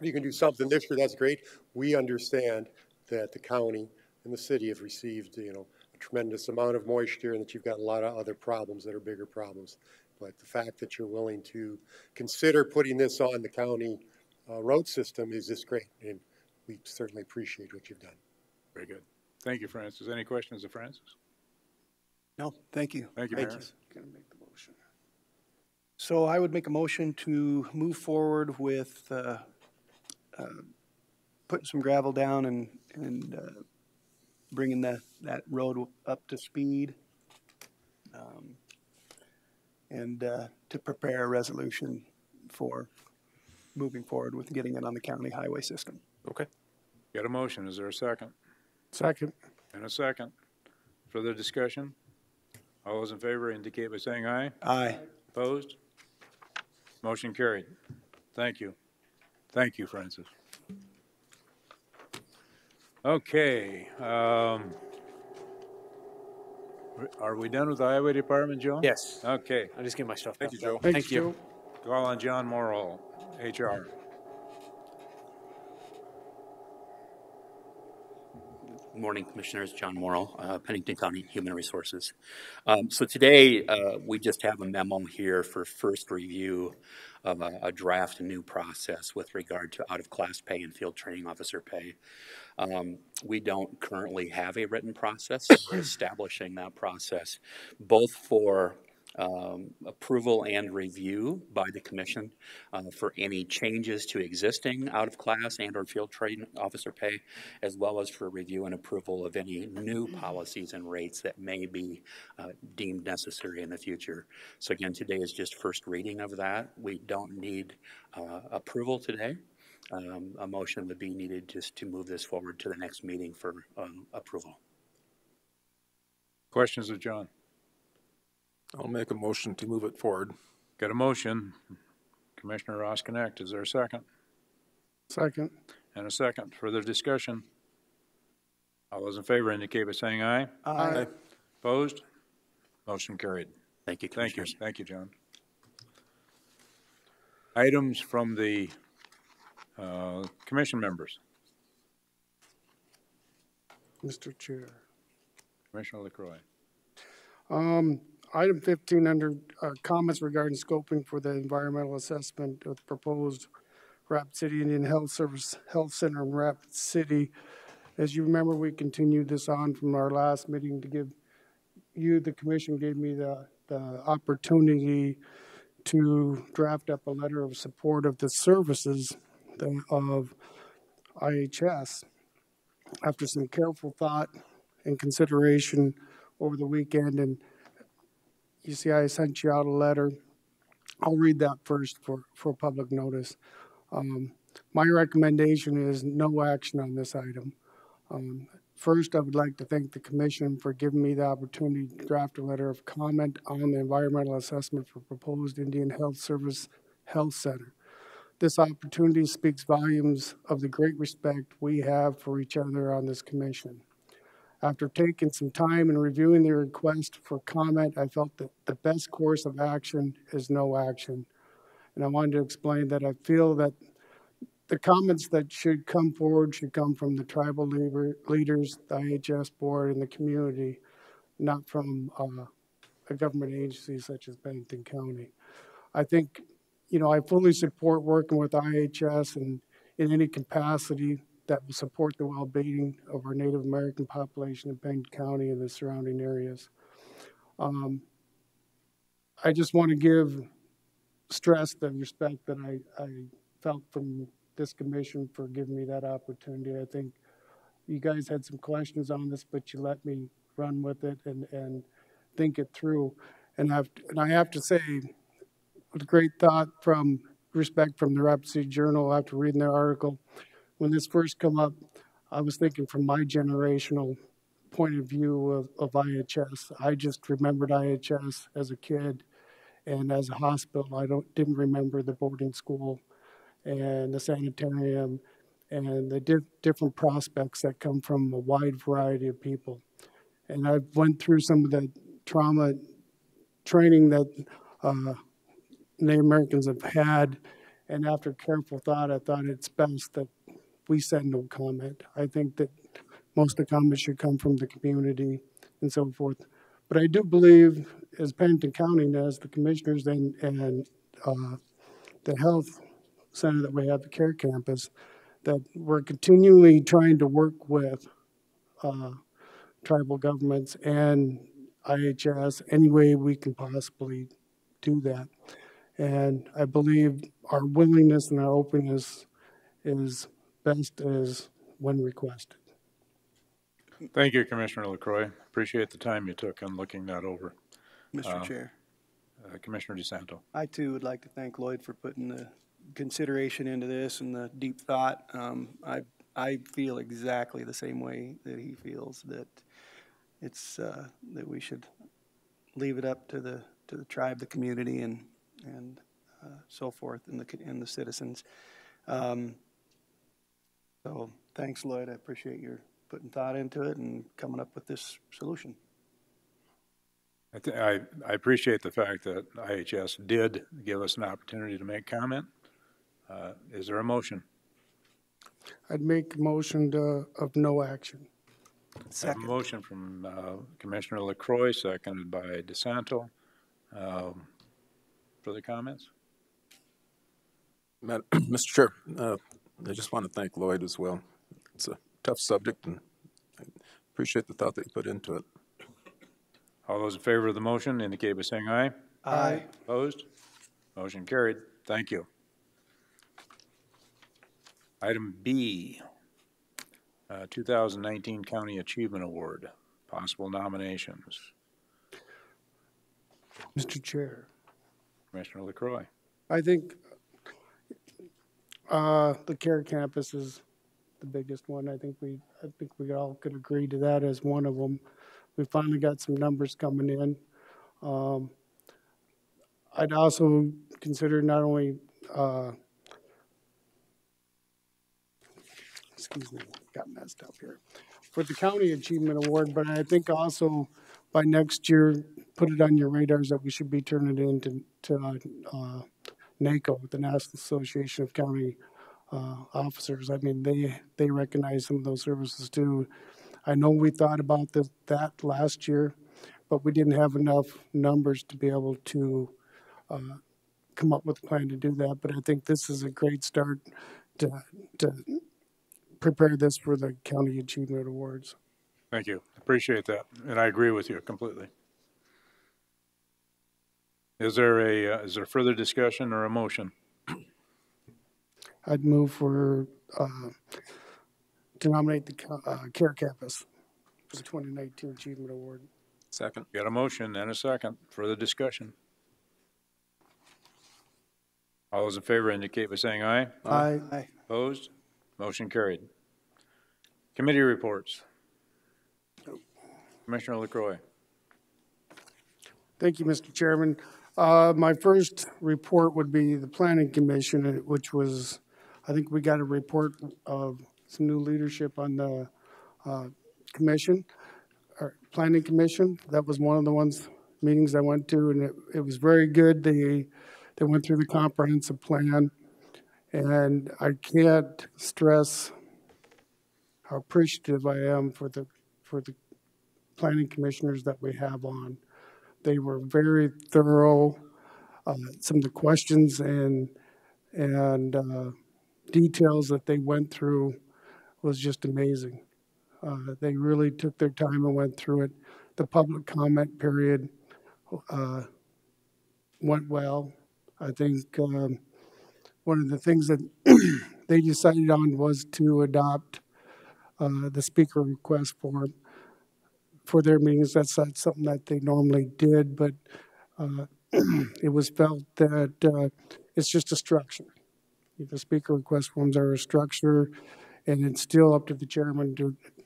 L: if you can do something this year, that's great. We understand that the county and the city have received, a tremendous amount of moisture and that you've got a lot of other problems that are bigger problems. But the fact that you're willing to consider putting this on the county road system is just great. And we certainly appreciate what you've done.
A: Very good. Thank you, Francis. Any questions of Francis?
G: No, thank you.
A: Thank you, Mayor.
G: Gonna make the motion. So I would make a motion to move forward with putting some gravel down and bringing that road up to speed, and to prepare a resolution for moving forward with getting it on the county highway system.
J: Okay.
A: Got a motion. Is there a second?
K: Second.
A: And a second. Further discussion? All those in favor indicate by saying aye.
G: Aye.
A: Opposed? Motion carried. Thank you. Thank you, Francis. Okay, are we done with the highway department, Joe?
J: Yes.
A: Okay,
J: I'll just get my stuff.
C: Thank you,
J: packed up.
C: Joe.
K: Thanks,
J: Thank you.
K: Joe.
A: call on John Morrell, HR.
M: Good morning, Commissioners. John Morrell, Pennington County Human Resources. So today, we just have a memo here for first review of a draft new process with regard to out-of-class pay and field training officer pay. We don't currently have a written process. We're establishing that process both for approval and review by the commission for any changes to existing out-of-class and or field training officer pay, as well as for review and approval of any new policies and rates that may be deemed necessary in the future. So again, today is just first reading of that. We don't need approval today. A motion would be needed just to move this forward to the next meeting for approval.
A: Questions of John?
C: I'll make a motion to move it forward.
A: Got a motion. Commissioner Roskinek, is there a second?
K: Second.
A: And a second. Further discussion? All those in favor indicate by saying aye.
K: Aye.
A: Opposed? Motion carried.
M: Thank you,
A: Thank you.
M: Commissioners.
A: Thank you, John. Items from the commission members.
K: Mr. Chair.
A: Commissioner LaCroix.
K: Item 15 under comments regarding scoping for the environmental assessment of the proposed Rapid City Indian Health Service Health Center in Rapid City. As you remember, we continued this on from our last meeting to give you, the commission gave me the opportunity to draft up a letter of support of the services of IHS. After some careful thought and consideration over the weekend, and you see I sent you out a letter. I'll read that first for public notice. My recommendation is no action on this item. First, I would like to thank the commission for giving me the opportunity to draft a letter of comment on the environmental assessment for proposed Indian Health Service Health Center. This opportunity speaks volumes of the great respect we have for each other on this commission. After taking some time and reviewing the request for comment, I felt that the best course of action is no action. And I wanted to explain that I feel that the comments that should come forward should come from the tribal leaders, the IHS board, and the community, not from a government agency such as Pennington County. I think, I fully support working with IHS and in any capacity that will support the well-being of our Native American population in Pennington County and the surrounding areas. I just want to stress the respect that I felt from this commission for giving me that opportunity. I think you guys had some questions on this, but you let me run with it and think it through. And I have to say, with great thought from respect from the Rapid City Journal after reading their article, when this first came up, I was thinking from my generational point of view of IHS. I just remembered IHS as a kid, and as a hospital, I didn't remember the boarding school and the sanitarium and the different prospects that come from a wide variety of people. And I went through some of the trauma training that Native Americans have had, and after careful thought, I thought it's best that we said no comment. I think that most of the comments should come from the community and so forth. But I do believe, as Pennington County and as the commissioners and the health center that we have, the care campus, that we're continually trying to work with tribal governments and IHS any way we can possibly do that. And I believe our willingness and our openness is best as when requested.
A: Thank you, Commissioner LaCroix. Appreciate the time you took on looking that over.
G: Mr. Chair,
A: Commissioner DeSanto.
G: I too would like to thank Lloyd for putting the consideration into this and the deep thought. I feel exactly the same way that he feels, that it's that we should leave it up to the tribe, the community, and so forth, and the citizens. So thanks, Lloyd. I appreciate your putting thought into it and coming up with this solution.
A: I appreciate the fact that IHS did give us an opportunity to make comment. Is there a motion?
K: I'd make a motion of no action.
A: I have a motion from Commissioner LaCroix, seconded by DeSanto. Further comments?
C: Mr. Chair, I just want to thank Lloyd as well. It's a tough subject, and I appreciate the thought that you put into it.
A: All those in favor of the motion indicate by saying aye.
G: Aye.
A: Opposed? Motion carried. Thank you. Item B, 2019 County Achievement Award, possible nominations.
K: Mr. Chair,
A: Commissioner LaCroix.
K: I think the CARE campus is the biggest one. I think we all could agree to that as one of them. We finally got some numbers coming in. I'd also consider not only excuse me, got messed up here, for the County Achievement Award, but I think also by next year, put it on your radars that we should be turning it into NACO, the National Association of County Officers. I mean, they recognize some of those services too. I know we thought about that last year, but we didn't have enough numbers to be able to come up with a plan to do that. But I think this is a great start to prepare this for the County Achievement Awards.
A: Thank you. Appreciate that. And I agree with you completely. Is there further discussion or a motion?
K: I'd move for to nominate the CARE campus for the 2019 Achievement Award.
C: Second.
A: Got a motion and a second. Further discussion? All those in favor indicate by saying aye.
G: Aye. Aye.
A: Opposed? Motion carried. Committee reports. Commissioner LaCroix.
K: Thank you, Mr. Chairman. My first report would be the Planning Commission, which was, I think we got a report of some new leadership on the commission, or Planning Commission. That was one of the meetings I went to, and it was very good. They went through the comprehensive plan, and I can't stress how appreciative I am for the planning commissioners that we have on. They were very thorough. Some of the questions and details that they went through was just amazing. They really took their time and went through it. The public comment period went well. I think one of the things that they decided on was to adopt the speaker request form for their meetings. That's not something that they normally did, but it was felt that it's just a structure. The speaker request forms are a structure, and it's still up to the chairman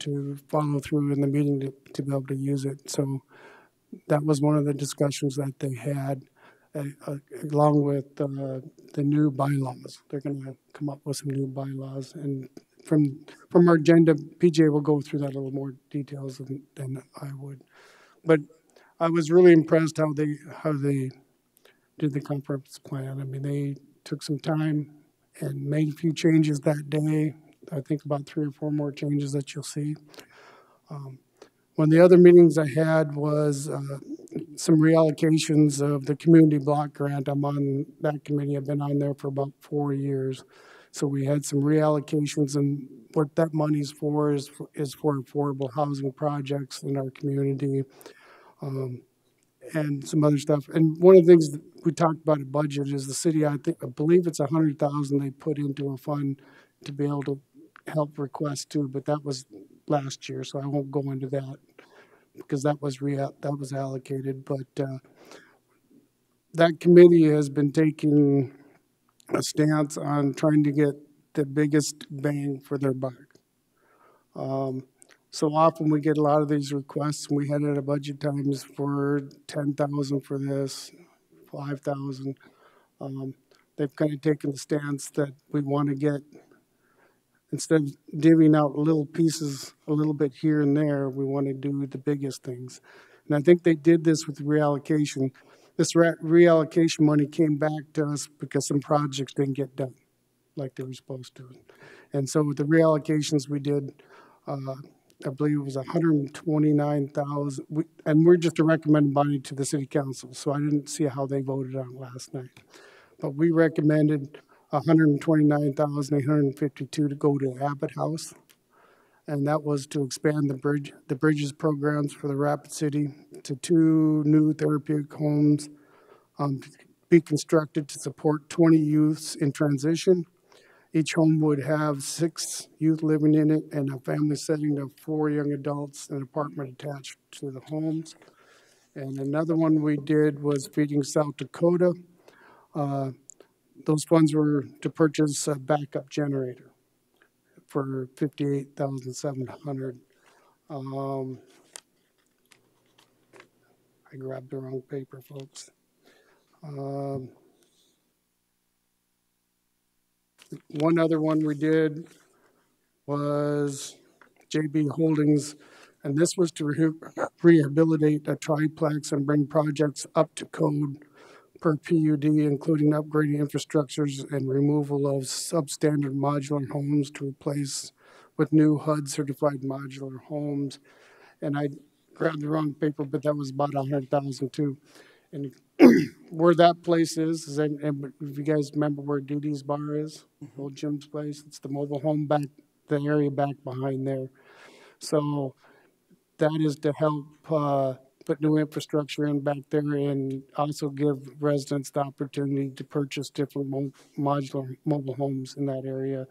K: to follow through in the meeting to be able to use it. So that was one of the discussions that they had, along with the new bylaws. They're going to come up with some new bylaws, and from our agenda, PJ will go through that a little more details than I would. But I was really impressed how they did the comprehensive plan. I mean, they took some time and made a few changes that day. I think about 3 or 4 more changes that you'll see. One of the other meetings I had was some reallocations of the community block grant. I'm on that committee. I've been on there for about 4 years. So we had some reallocations, and what that money's for is for affordable housing projects in our community, and some other stuff. And one of the things that we talked about a budget is the city, I believe it's $100,000 they put into a fund to be able to help request too, but that was last year, so I won't go into that because that was allocated. But that committee has been taking a stance on trying to get the biggest bang for their buck. So often we get a lot of these requests, and we had at a budget times for $10,000 for this, $5,000. they've kind of taken the stance that we want to get, instead of divvying out little pieces a little bit here and there, we want to do the biggest things. And I think they did this with reallocation. This reallocation money came back to us because some projects didn't get done like they were supposed to. And so with the reallocations we did, I believe it was 129,000, and we're just a recommended body to the city council, so I didn't see how they voted on it last night. But we recommended 129,852 to go to Abbott House, and that was to expand the bridges programs for the Rapid City to 2 new therapeutic homes, to be constructed to support 20 youths in transition. Each home would have 6 youth living in it and a family setting of 4 young adults, an apartment attached to the homes. And another one we did was Feeding South Dakota. Those funds were to purchase a backup generator for $58,700. I grabbed the wrong paper, folks. One other one we did was JB Holdings, and this was to rehabilitate a triplex and bring projects up to code per PUD, including upgrading infrastructures and removal of substandard modular homes to replace with new HUD certified modular homes. And I grabbed the wrong paper, but that was about 100,000 too. And where that place is, and if you guys remember where Dee Dee's Bar is, old Jim's place, it's the mobile home back, the area back behind there. So that is to help put new infrastructure in back there and also give residents the opportunity to purchase different modular mobile homes in that area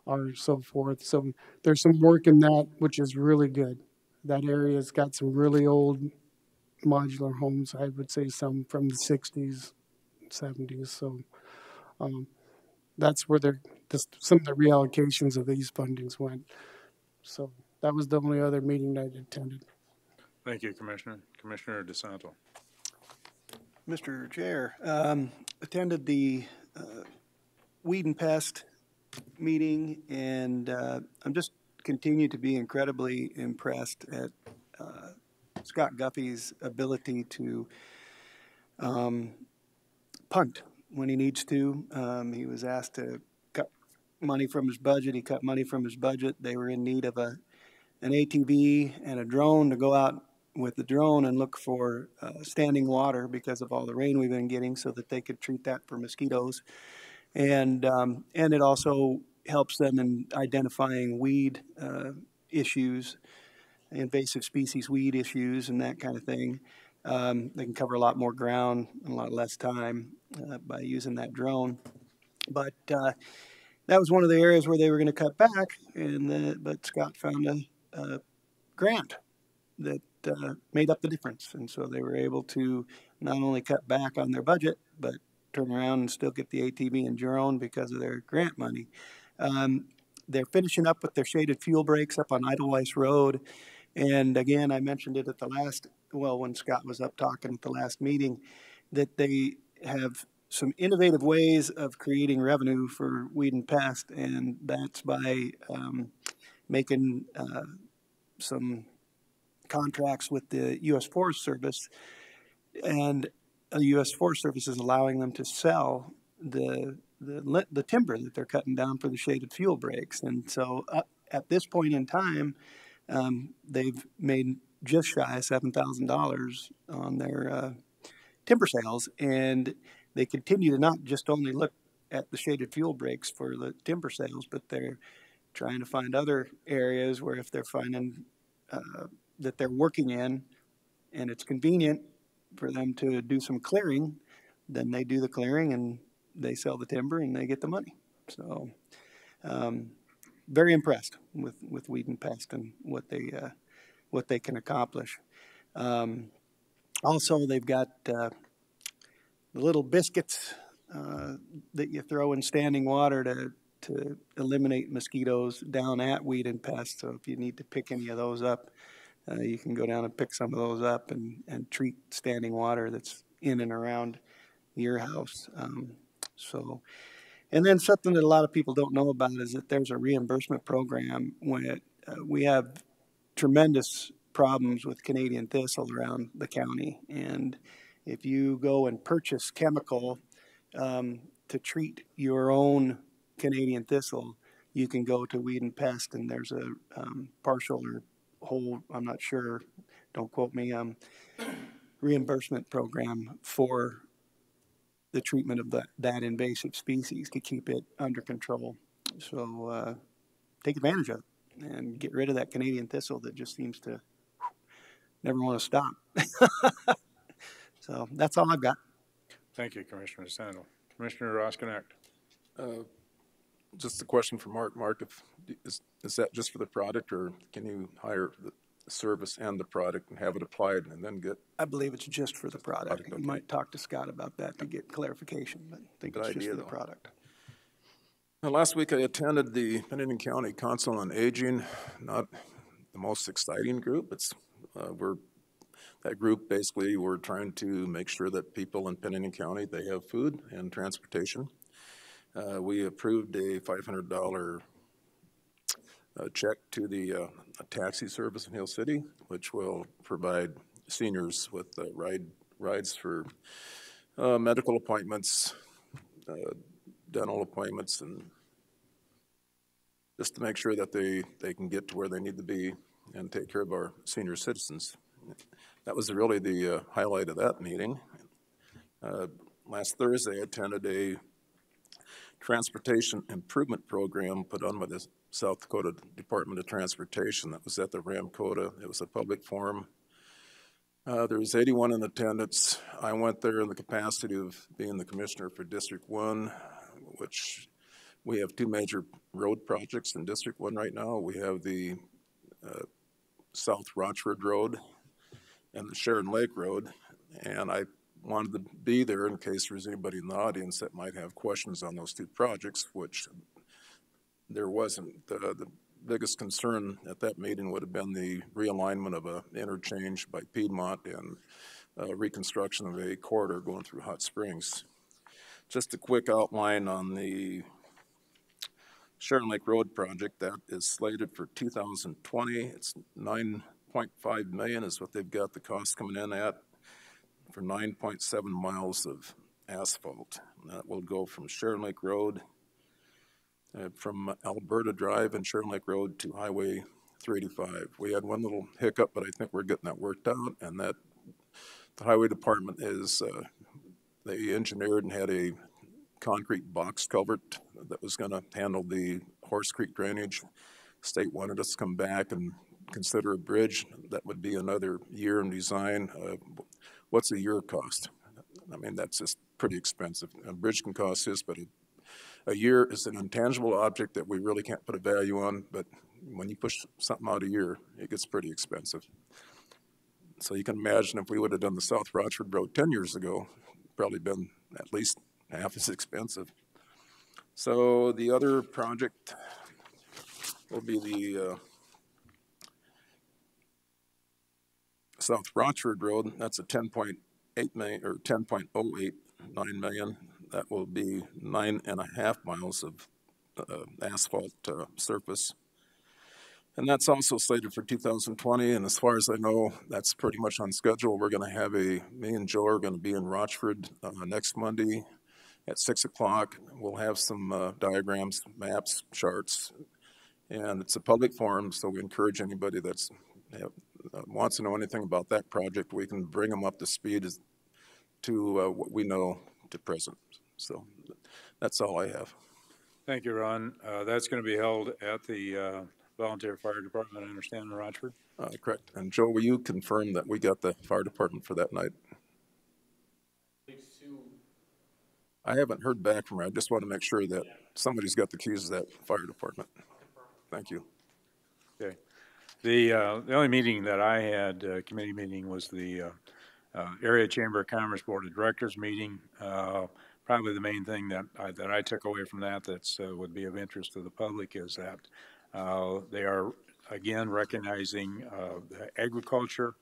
K: or so forth. So there's some work in that, which is really good. That area's got some really old modular homes, I would say some from the 60s, 70s. So that's where some of the reallocations of these fundings went. So that was the only other meeting I attended.
A: Thank you, Commissioner. Commissioner DeSanto.
G: Mr. Chair, attended the weed and pest meeting, and I'm just continue to be incredibly impressed at Scott Guffey's ability to punt when he needs to. He was asked to cut money from his budget. He cut money from his budget. They were in need of an ATV and a drone to go out with the drone and look for standing water because of all the rain we've been getting, so that they could treat that for mosquitoes. And it also helps them in identifying weed issues, invasive species weed issues, and that kind of thing. They can cover a lot more ground in a lot less time by using that drone. But that was one of the areas where they were going to cut back, but Scott found a grant that made up the difference. And so they were able to not only cut back on their budget, but turn around and still get the ATV and drone because of their grant money. They're finishing up with their shaded fuel breaks up on Edelweiss Road. And again, I mentioned it at the last, when Scott was up talking at the last meeting, that they have some innovative ways of creating revenue for weed and pest, and that's by making some contracts with the U.S. Forest Service, and the U.S. Forest Service is allowing them to sell the timber that they're cutting down for the shaded fuel breaks. And so at this point in time, they've made just shy of $7,000 on their timber sales, and they continue to not just only look at the shaded fuel breaks for the timber sales, but they're trying to find other areas where if they're finding that they're working in and it's convenient for them to do some clearing, then they do the clearing and they sell the timber and they get the money. So very impressed with weed and pest and what they can accomplish. Also, they've got the little biscuits that you throw in standing water to eliminate mosquitoes down at weed and pest. So if you need to pick any of those up, you can go down and pick some of those up and treat standing water that's in and around your house. So, and then something that a lot of people don't know about is that there's a reimbursement program when we have tremendous problems with Canadian thistle around the county. And if you go and purchase chemical to treat your own Canadian thistle, you can go to Weed and Pest, and there's a partial or whole, I'm not sure, don't quote me, reimbursement program for the treatment of that invasive species to keep it under control. So take advantage of it and get rid of that Canadian thistle that just seems to never want to stop. So that's all I've got.
A: Thank you, Commissioner Sandel. Commissioner Roskinek.
C: Just a question for Mark. Mark, is that just for the product, or can you hire the service and the product and have it applied and then get?
G: I believe it's just for the product.
C: Okay.
G: You might talk to Scott about that to get clarification, but I think
C: Good
G: it's just
C: idea,
G: for the
C: though.
G: product.
C: Now, last week I attended the Pennington County Council on Aging. Not the most exciting group. It's that group basically we're trying to make sure that people in Pennington County, they have food and transportation. We approved a $500 check to the taxi service in Hill City, which will provide seniors with rides for medical appointments, dental appointments, and just to make sure that they can get to where they need to be and take care of our senior citizens. That was really the highlight of that meeting. Last Thursday, I attended a transportation improvement program put on by the South Dakota Department of Transportation. That was at the Ramcota. It was a public forum. There was 81 in attendance. I went there in the capacity of being the commissioner for District 1, which we have two major road projects in District 1 right now. We have the South Rochford Road and the Sharon Lake Road, and I wanted to be there in case there was anybody in the audience that might have questions on those two projects, which there wasn't. The biggest concern at that meeting would have been the realignment of an interchange by Piedmont and reconstruction of a corridor going through Hot Springs. Just a quick outline on the Sharon Lake Road project. That is slated for 2020. It's $9.5 million is what they've got the cost coming in at for 9.7 miles of asphalt. And that will go from Sharon Lake Road, from Alberta Drive and Sharon Lake Road to Highway 385. We had one little hiccup, but I think we're getting that worked out, and that the Highway Department is, they engineered and had a concrete box culvert that was going to handle the Horse Creek drainage. State wanted us to come back and consider a bridge. That would be another year in design. What's a year cost? I mean, that's just pretty expensive. A bridge can cost this, but a year is an intangible object that we really can't put a value on, but when you push something out a year, it gets pretty expensive. So you can imagine if we would have done the South Rochford Road 10 years ago, probably been at least half as expensive. So the other project will be the South Rochford Road. That's a 10.8 million or 10.089 million. That will be 9.5 miles of asphalt surface. And that's also slated for 2020. And as far as I know, that's pretty much on schedule. We're going to have me and Joe are going to be in Rochford next Monday at 6 o'clock. We'll have some diagrams, maps, charts, and it's a public forum, so we encourage anybody that's wants to know anything about that project. We can bring them up to speed to what we know to present. So that's all I have.
A: Thank you, Ron. That's going to be held at the Volunteer Fire Department, I understand, in Rochford?
C: Correct. And Joe, will you confirm that we got the fire department for that night? I haven't heard back from her. I just want to make sure that somebody's got the keys to that fire department. Thank you.
A: Okay. The only meeting that I had, committee meeting, was the Area Chamber of Commerce Board of Directors meeting. Probably the main thing that I took away from that would be of interest to the public is that they are, again, recognizing the agriculture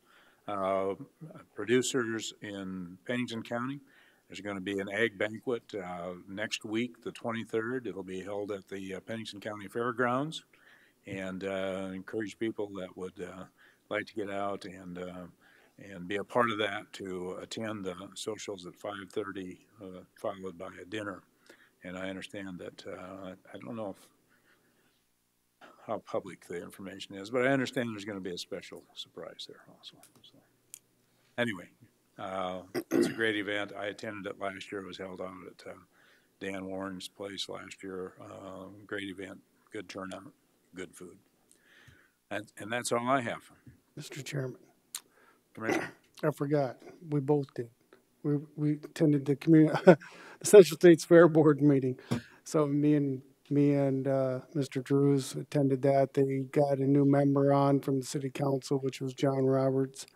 A: producers in Pennington County. There's going to be an egg banquet next week, the 23rd. It'll be held at the Pennington County Fairgrounds, and encourage people that would like to get out and be a part of that to attend the socials at 5:30, followed by a dinner. And I understand that I don't know how public the information is, but I understand there's going to be a special surprise there also. So, anyway, it's a great event. I attended it last year. It was held out at Dan Warren's place last year. Great event, good turnout, good food. And that's all I have.
K: Mr. Chairman,
A: Commissioner.
K: I forgot. We both did. We attended the the Central States Fair Board meeting. So me and Mr. Drews attended that. They got a new member on from the city council, which was John Roberts.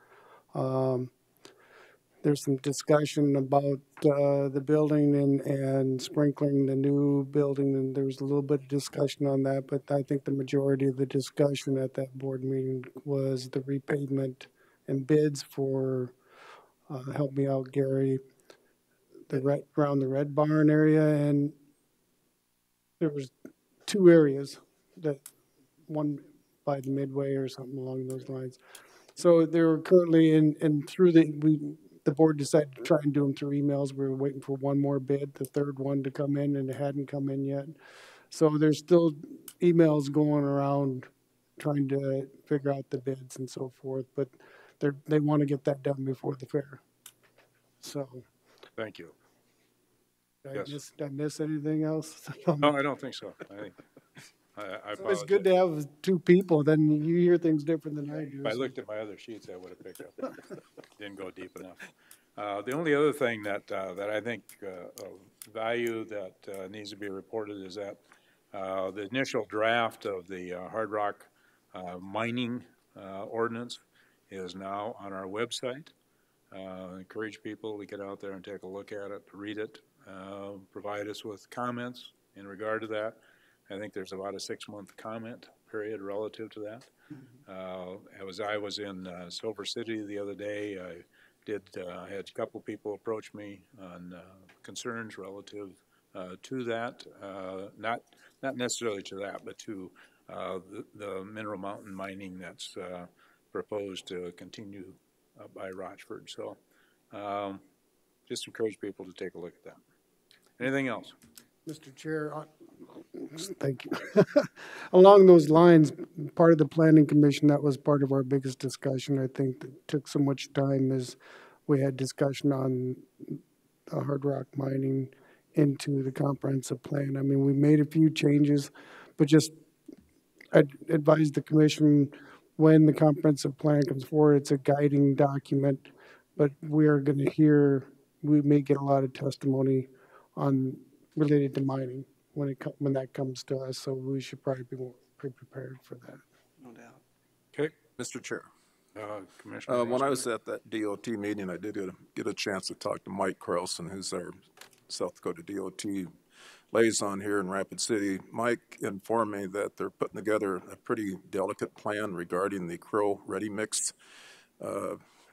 K: There's some discussion about the building and sprinkling the new building, and there was a little bit of discussion on that, but I think the majority of the discussion at that board meeting was the repavement and bids for, help me out, Gary, around the Red Barn area, and there was two areas, that one by the Midway or something along those lines. So they were currently through the board decided to try and do them through emails. We were waiting for one more bid, the third one to come in, and it hadn't come in yet. So there's still emails going around trying to figure out the bids and so forth, but they want to get that done before the fair. So.
A: Thank you.
K: Did I miss anything else?
A: No, I don't think so. I
K: So it's good to have two people, then you hear things different than I do.
A: If I looked at my other sheets, I would have picked up. Didn't go deep enough. The only other thing that I think of value that needs to be reported is that the initial draft of the hard rock mining ordinance is now on our website. Encourage people to get out there and take a look at it, read it, provide us with comments in regard to that. I think there's about a 6-month comment period relative to that. I was in Silver City the other day, I had a couple people approach me on concerns relative to that, not necessarily to that, but to the mineral mountain mining that's proposed to continue by Rochford. So just encourage people to take a look at that. Anything else?
K: Mr. Chair, thank you. Along those lines, part of the planning commission, that was part of our biggest discussion, I think, that took so much time, is we had discussion on hard rock mining into the comprehensive plan. I mean, we made a few changes, but just I'd advise the commission when the comprehensive plan comes forward, it's a guiding document, but we may get a lot of testimony on related to mining when that comes to us, so we should probably be more prepared for that.
G: No doubt.
A: Okay.
C: Mr. Chair.
A: Commissioner.
C: When I was at that DOT meeting, I did get a chance to talk to Mike Carlson, who's our South Dakota DOT liaison here in Rapid City. Mike informed me that they're putting together a pretty delicate plan regarding the Crow Ready Mix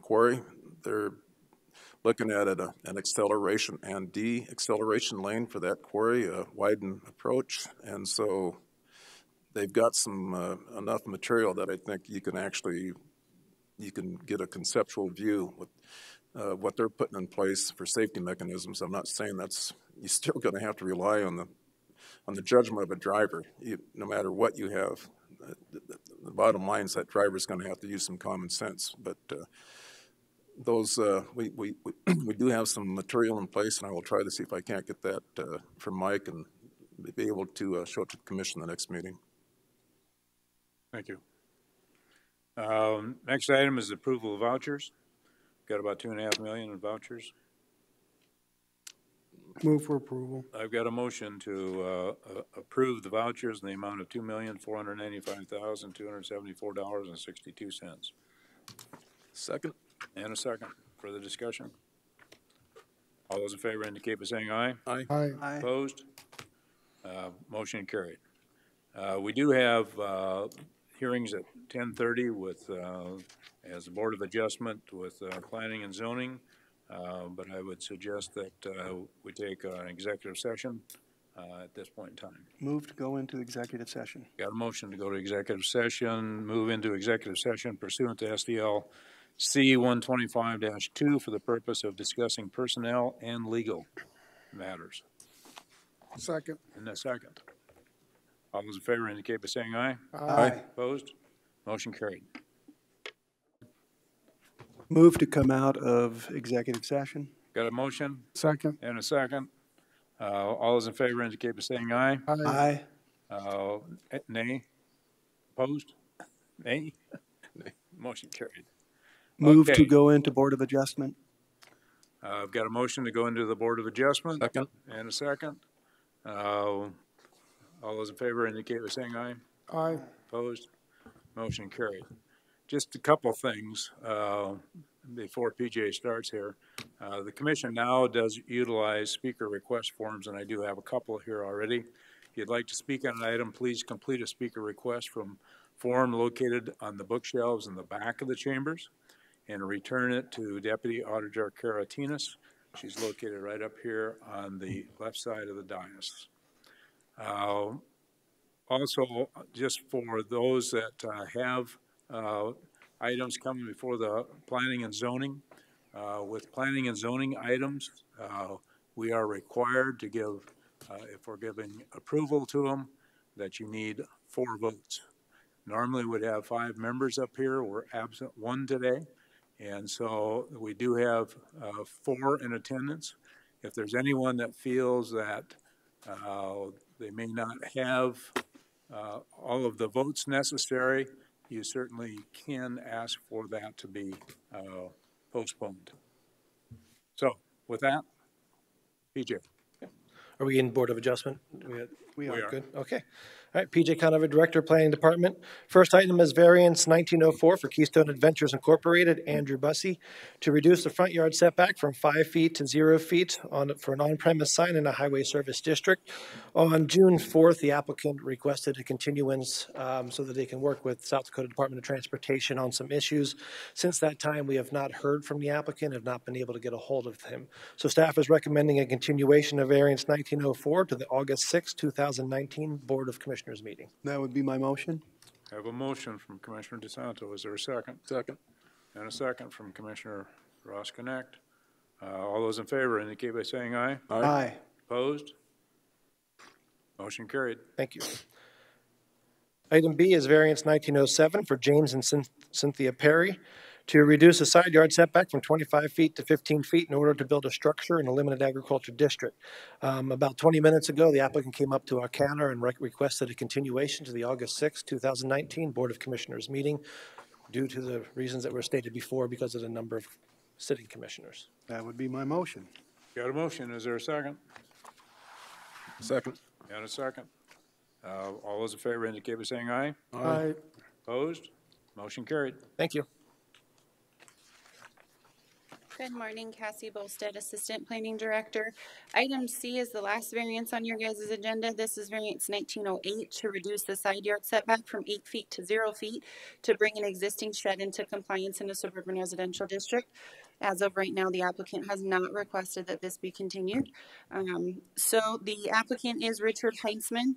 C: quarry. They're looking at an acceleration and de-acceleration lane for that quarry, a widened approach. And so they've got some enough material that I think you can get a conceptual view with what they're putting in place for safety mechanisms. I'm not saying you're still going to have to rely on the judgment of a driver, no matter what you have. The bottom line is that driver's going to have to use some common sense. But we do have some material in place, and I will try to see if I can't get that from Mike and be able to show it to the commission the next meeting.
A: Thank you. Next item is approval of vouchers. Got about $2.5 million in vouchers.
K: Move for approval.
A: I've got a motion to approve the vouchers in the amount of $2,495,274.62.
C: Second.
A: And a second. Further discussion? All those in favor indicate by saying aye.
C: Aye.
K: Aye.
A: Opposed? Motion carried. We do have hearings at 10:30 with, as a Board of Adjustment with Planning and Zoning. But I would suggest that we take an executive session at this point in time.
G: Move to go into executive session.
A: Got a motion to go to executive session, move into executive session pursuant to SDL C 125-2 for the purpose of discussing personnel and legal matters.
K: Second.
A: In a second. All those in favor indicate by saying aye.
G: Aye.
A: Opposed? Motion carried.
G: Move to come out of executive session.
A: Got a motion
K: Second.
A: and a second. All those in favor indicate by saying aye.
G: Aye.
A: Nay? Opposed? Nay? Motion carried.
G: Move to
A: Okay.
G: go into Board of Adjustment.
A: I've got a motion to go into the Board of Adjustment.
C: Second.
A: And a second. All those in favor indicate by saying aye.
K: Aye.
A: Opposed? Motion carried. Just a couple things before PJ starts here. The commission now does utilize speaker request forms, and I do have a couple here already. If you'd like to speak on an item, please complete a speaker request form located on the bookshelves in the back of the chambers and return it to Deputy Auditor Kara Tinas. She's located right up here on the left side of the dais. Also, just for those that have items coming before the planning and zoning, with planning and zoning items, we are required to give, if we're giving approval to them, that you need 4 votes. Normally we'd have 5 members up here. We're absent 1 today. And so we do have 4 in attendance. If there's anyone that feels that they may not have all of the votes necessary, you certainly can ask for that to be postponed. So with that, PJ.
N: Are we in Board of Adjustment?
G: We are.
N: Good, okay. All right, PJ Conover, Director, Planning Department. First item is variance 1904 for Keystone Adventures Incorporated, Andrew Bussey, to reduce the front yard setback from 5 feet to 0 feet for an on-premise sign in a highway service district. On June 4th, the applicant requested a continuance so that they can work with South Dakota Department of Transportation on some issues. Since that time, we have not heard from the applicant, have not been able to get a hold of him. So staff is recommending a continuation of variance 1904 to the August 6, 2019 Board of Commissioners meeting.
G: That would be my motion.
A: I have a motion from Commissioner DeSanto. Is there a second?
C: Second.
A: And a second from Commissioner Ross Connect. All those in favor indicate by saying aye.
G: Aye.
A: Opposed? Motion carried.
N: Thank you. Item B is variance 1907 for James and Cynthia Perry to reduce the side yard setback from 25 feet to 15 feet in order to build a structure in a limited agriculture district. About 20 minutes ago, the applicant came up to our counter and requested a continuation to the August 6, 2019 Board of Commissioners meeting due to the reasons that were stated before because of the number of sitting commissioners.
G: That would be my motion.
A: Got a motion. Is there a second?
C: Second.
A: And a second. All those in favor indicate by saying aye.
K: Aye.
A: Opposed? Motion carried.
N: Thank you.
O: Good morning, Cassie Bolstead, Assistant Planning Director. Item C is the last variance on your guys' agenda. This is variance 1908 to reduce the side yard setback from 8 feet to 0 feet to bring an existing shed into compliance in a suburban residential district. As of right now, the applicant has not requested that this be continued. So the applicant is Richard Heinzman.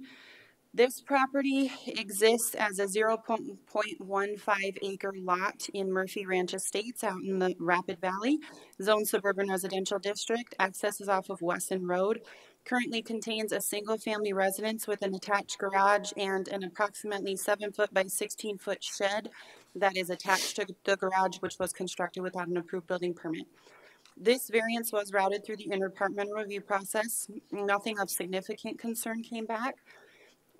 O: This property exists as a 0.15 acre lot in Murphy Ranch Estates out in the Rapid Valley, Zone Suburban Residential District. Access is off of Wesson Road. Currently contains a single family residence with an attached garage and an approximately 7-foot by 16-foot shed that is attached to the garage, which was constructed without an approved building permit. This variance was routed through the interdepartmental review process. Nothing of significant concern came back.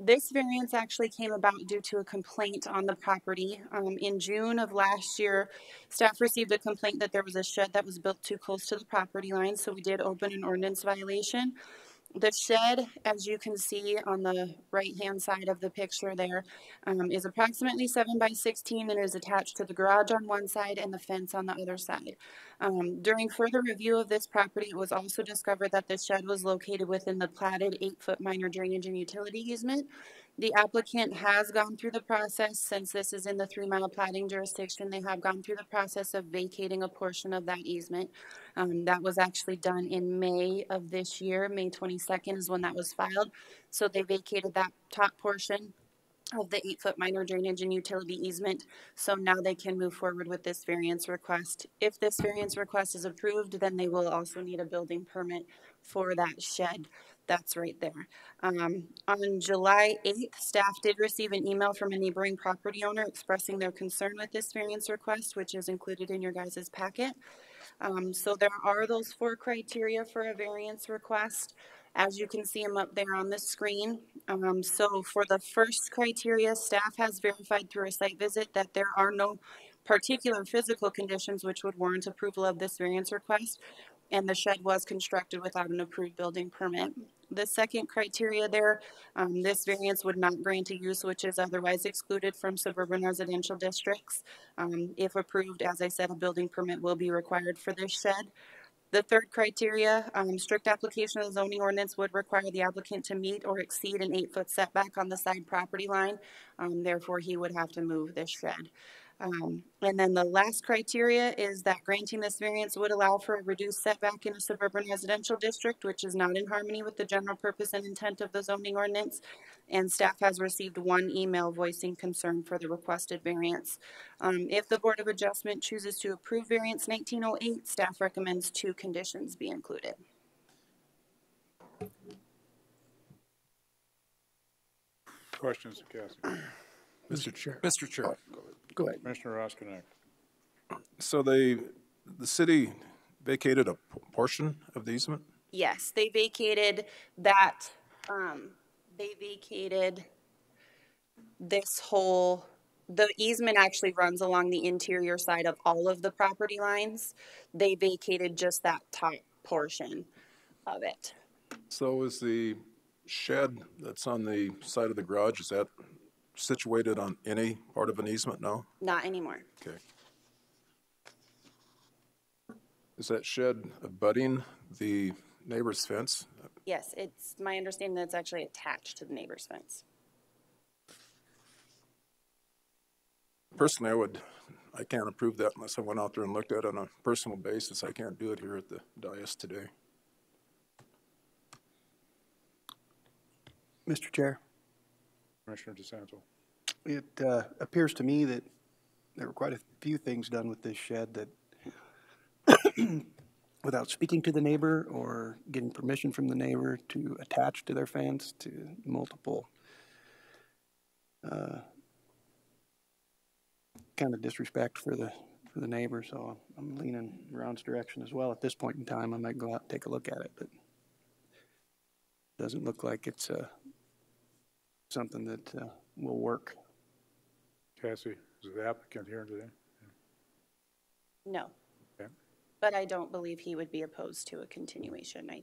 O: This variance actually came about due to a complaint on the property. In June of last year, staff received a complaint that there was a shed that was built too close to the property line, so we did open an ordinance violation. The shed, as you can see on the right-hand side of the picture there, is approximately 7 by 16 and is attached to the garage on one side and the fence on the other side. During further review of this property, it was also discovered that the shed was located within the platted 8-foot minor drainage and utility easement. The applicant has gone through the process, since this is in the 3 Mile plating jurisdiction, they have gone through the process of vacating a portion of that easement. That was actually done in May of this year. May 22nd is when that was filed. So they vacated that top portion of the 8-foot minor drainage and utility easement. So now they can move forward with this variance request. If this variance request is approved, then they will also need a building permit for that shed. That's right there. On July 8th, staff did receive an email from a neighboring property owner expressing their concern with this variance request, which is included in your guys' packet. So there are those 4 criteria for a variance request. As you can see them up there on the screen. So for the first criteria, staff has verified through a site visit that there are no particular physical conditions which would warrant approval of this variance request, and the shed was constructed without an approved building permit. The second criteria there, this variance would not grant a use which is otherwise excluded from suburban residential districts. If approved, as I said, a building permit will be required for this shed. The third criteria, strict application of the zoning ordinance would require the applicant to meet or exceed an 8-foot setback on the side property line. Therefore, he would have to move this shed. And then the last criteria is that granting this variance would allow for a reduced setback in a suburban residential district, which is not in harmony with the general purpose and intent of the zoning ordinance. And staff has received 1 email voicing concern for the requested variance. If the Board of Adjustment chooses to approve variance 1908, staff recommends 2 conditions be included.
A: Questions, Cassie?
C: Mr. Chair. Mr. Chair.
A: Go ahead. Commissioner Roskinek.
C: So the city vacated a portion of the easement?
O: Yes, they vacated that, they vacated this whole, the easement actually runs along the interior side of all of the property lines. They vacated just that top portion of it.
C: So is the shed that's on the side of the garage, is that situated on any part of an easement now?
O: Not anymore.
C: Okay. Is that shed abutting the neighbor's fence?
O: Yes, it's my understanding that it's actually attached to the neighbor's fence.
C: Personally, I can't approve that unless I went out there and looked at it on a personal basis. I can't do it here at the dais today.
G: Mr. Chair,
A: Commissioner DeSanto.
G: it appears to me that there were quite a few things done with this shed that without speaking to the neighbor or getting permission from the neighbor to attach to their fence, to multiple kind of disrespect for the neighbor. So I'm leaning Ron's direction as well. At this point in time, I might go out and take a look at it, but it doesn't look like it's something that will work.
A: Cassie, is the applicant here today?
O: No.
A: Okay.
O: But I don't believe he would be opposed to a continuation. I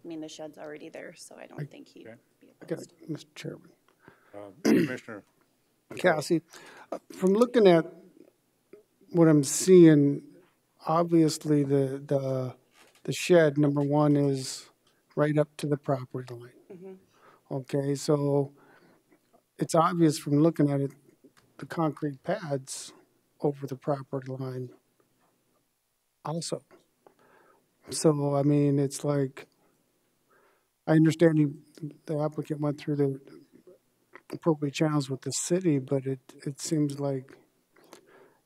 O: mean, the shed's already there, so I don't think he'd be opposed.
K: Okay, Mr. Chairman.
A: Commissioner.
K: Cassie, from looking at what I'm seeing, obviously the shed, number one, is right up to the property line. Mm-hmm. Okay, so it's obvious from looking at it, the concrete pads over the property line also. So, I mean, it's like, I understand the applicant went through the appropriate channels with the city, but it seems like,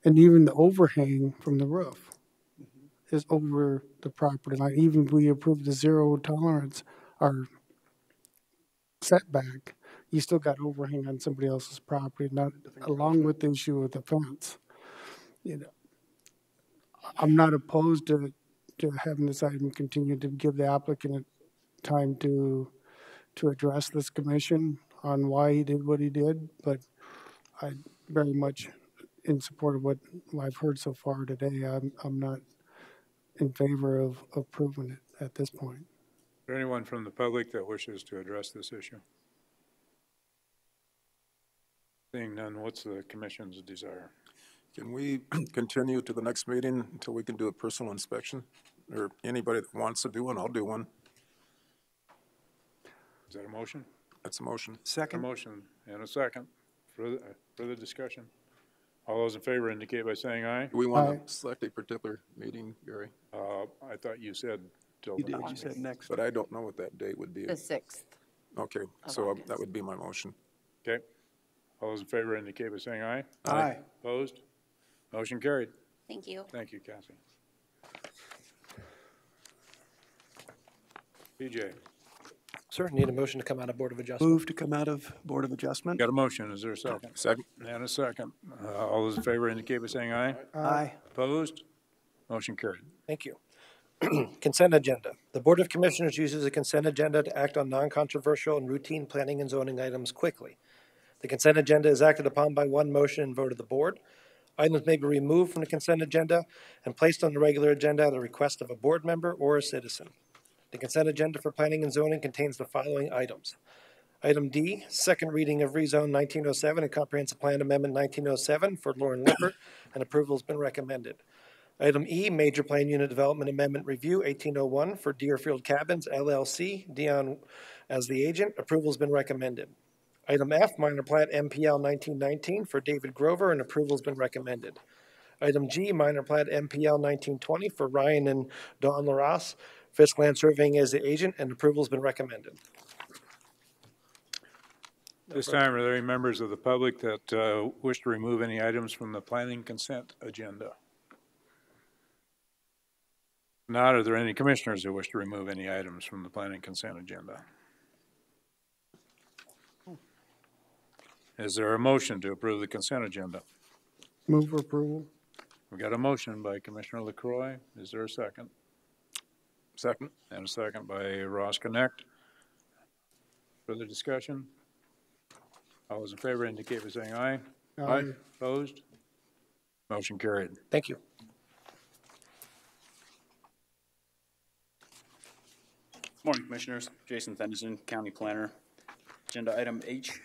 K: and even the overhang from the roof is over the property line. Even if we approve the 0 tolerance or setback, you still got overhang on somebody else's property, not along with the issue with the fence. You know, I'm not opposed to having this item continue to give the applicant time to address this commission on why he did what he did, but I very much in support of what I've heard so far today. I'm not in favor of approving it at this point.
A: Is there anyone from the public that wishes to address this issue? Seeing none, what's the commission's desire?
C: Can we continue to the next meeting until we can do a personal inspection? Or anybody that wants to do one, I'll do one.
A: Is that a motion?
C: That's a motion.
A: A
G: Second?
A: motion and a second. Further discussion? All those in favor indicate by saying aye.
C: Do we want
K: Aye.
C: to select a particular meeting, Gary?
A: I thought you said till
G: You
A: the
G: did,
A: next
G: you said
A: meeting.
G: next.
C: But I don't know what that date would be.
D: The 6th.
C: Okay,
D: of
C: so
D: August.
C: that would be my motion.
A: Okay. All those in favor indicate by saying aye.
G: Aye.
A: Opposed? Motion carried.
O: Thank you.
A: Thank you, Cassie. PJ,
N: Sir, need a motion to come out of Board of Adjustment.
G: Move to come out of Board of Adjustment?
A: got a motion. Is there a second?
C: Second.
A: And a second. All those in favor indicate by saying aye.
G: Aye.
A: Opposed? Motion carried.
N: Thank you. Consent agenda. The Board of Commissioners uses a consent agenda to act on non-controversial and routine planning and zoning items quickly. The consent agenda is acted upon by one motion and vote of the board. Items may be removed from the consent agenda and placed on the regular agenda at the request of a board member or a citizen. The consent agenda for planning and zoning contains the following items. Item D, second reading of rezone 1907 and comprehensive plan amendment 1907 for Lauren Lippert, and approval has been recommended. Item E, major plan unit development amendment review 1801 for Deerfield Cabins LLC, Dion as the agent, approval has been recommended. Item F, minor plat MPL 1919 for David Grover, and approval has been recommended. Item G, minor plat MPL 1920 for Ryan and Dawn LaRosse, Fisk Land Surveying as the agent, and approval has been recommended.
A: This time, are there any members of the public that wish to remove any items from the planning consent agenda? Not, are there any commissioners who wish to remove any items from the planning consent agenda? Is there a motion to approve the consent agenda?
K: Move for approval.
A: We got a motion by Commissioner LaCroy. Is there a second?
C: Second.
A: And a second by Ross Connect. Further discussion? All those in favor indicate by saying aye.
K: Aye.
A: Opposed? Motion carried.
N: Thank you.
P: Morning, Commissioners. Jason Fenderson, County Planner. Agenda item H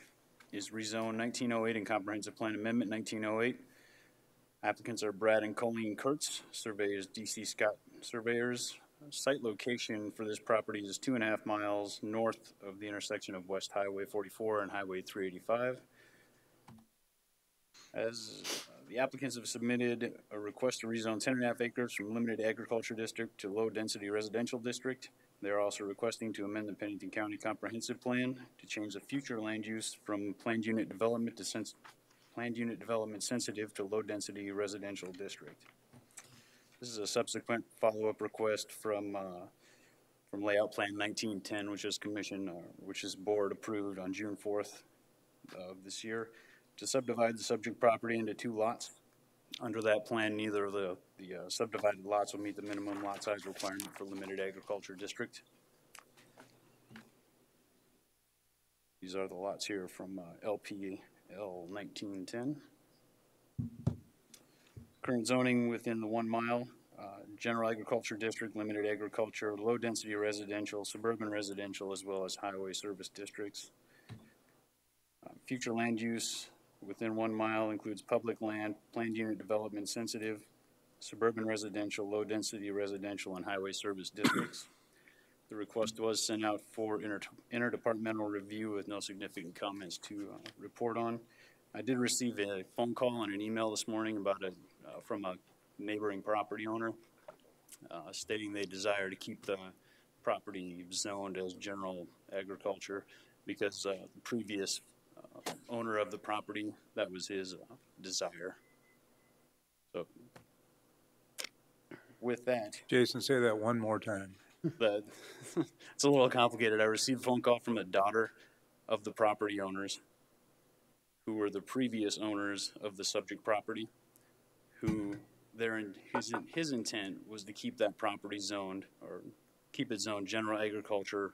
P: is rezone 1908 and comprehensive plan amendment 1908. Applicants are Brad and Colleen Kurtz, surveyors DC Scott Surveyors. Site location for this property is 2.5 miles north of the intersection of West Highway 44 and Highway 385. As the applicants have submitted a request to rezone 10.5 acres from limited agriculture district to low density residential district. They're also requesting to amend the Pennington County Comprehensive Plan to change the future land use from planned unit development to planned unit development sensitive to low density residential district. This is a subsequent follow-up request from Layout Plan 1910, which is board approved on June 4th of this year, to subdivide the subject property into 2 lots. Under that plan, neither of the subdivided lots will meet the minimum lot size requirement for limited agriculture district. These are the lots here from LPL 1910. Current zoning within the 1 mile, general agriculture district, limited agriculture, low density residential, suburban residential, as well as highway service districts. Future land use within 1 mile includes public land, planned unit development sensitive, suburban residential, low density residential, and highway service districts. The request was sent out for interdepartmental review with no significant comments to report on. I did receive a phone call and an email this morning about from a neighboring property owner stating they desire to keep the property zoned as general agriculture because the previous owner of the property, that was his desire. So with that.
A: Jason, say that one more time.
P: It's a little complicated. I received a phone call from the daughter of the property owners who were the previous owners of the subject property, who his intent was to keep that property zoned, or keep it zoned general agriculture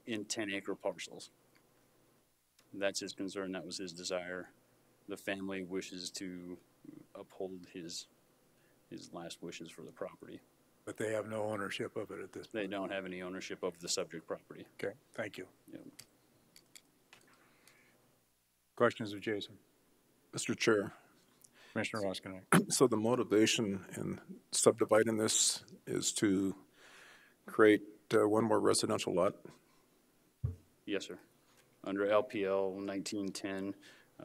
P: in 10-acre parcels. That's his concern. That was his desire. The family wishes to uphold his last wishes for the property.
A: But they have no ownership of it at this point.
P: They don't have any ownership of the subject property.
A: Okay, thank you.
P: Yeah.
A: Questions of Jason?
C: Mr. Chair.
A: Commissioner Roskinek.
C: So the motivation in subdividing this is to create 1 more residential lot?
P: Yes, sir. Under LPL 1910,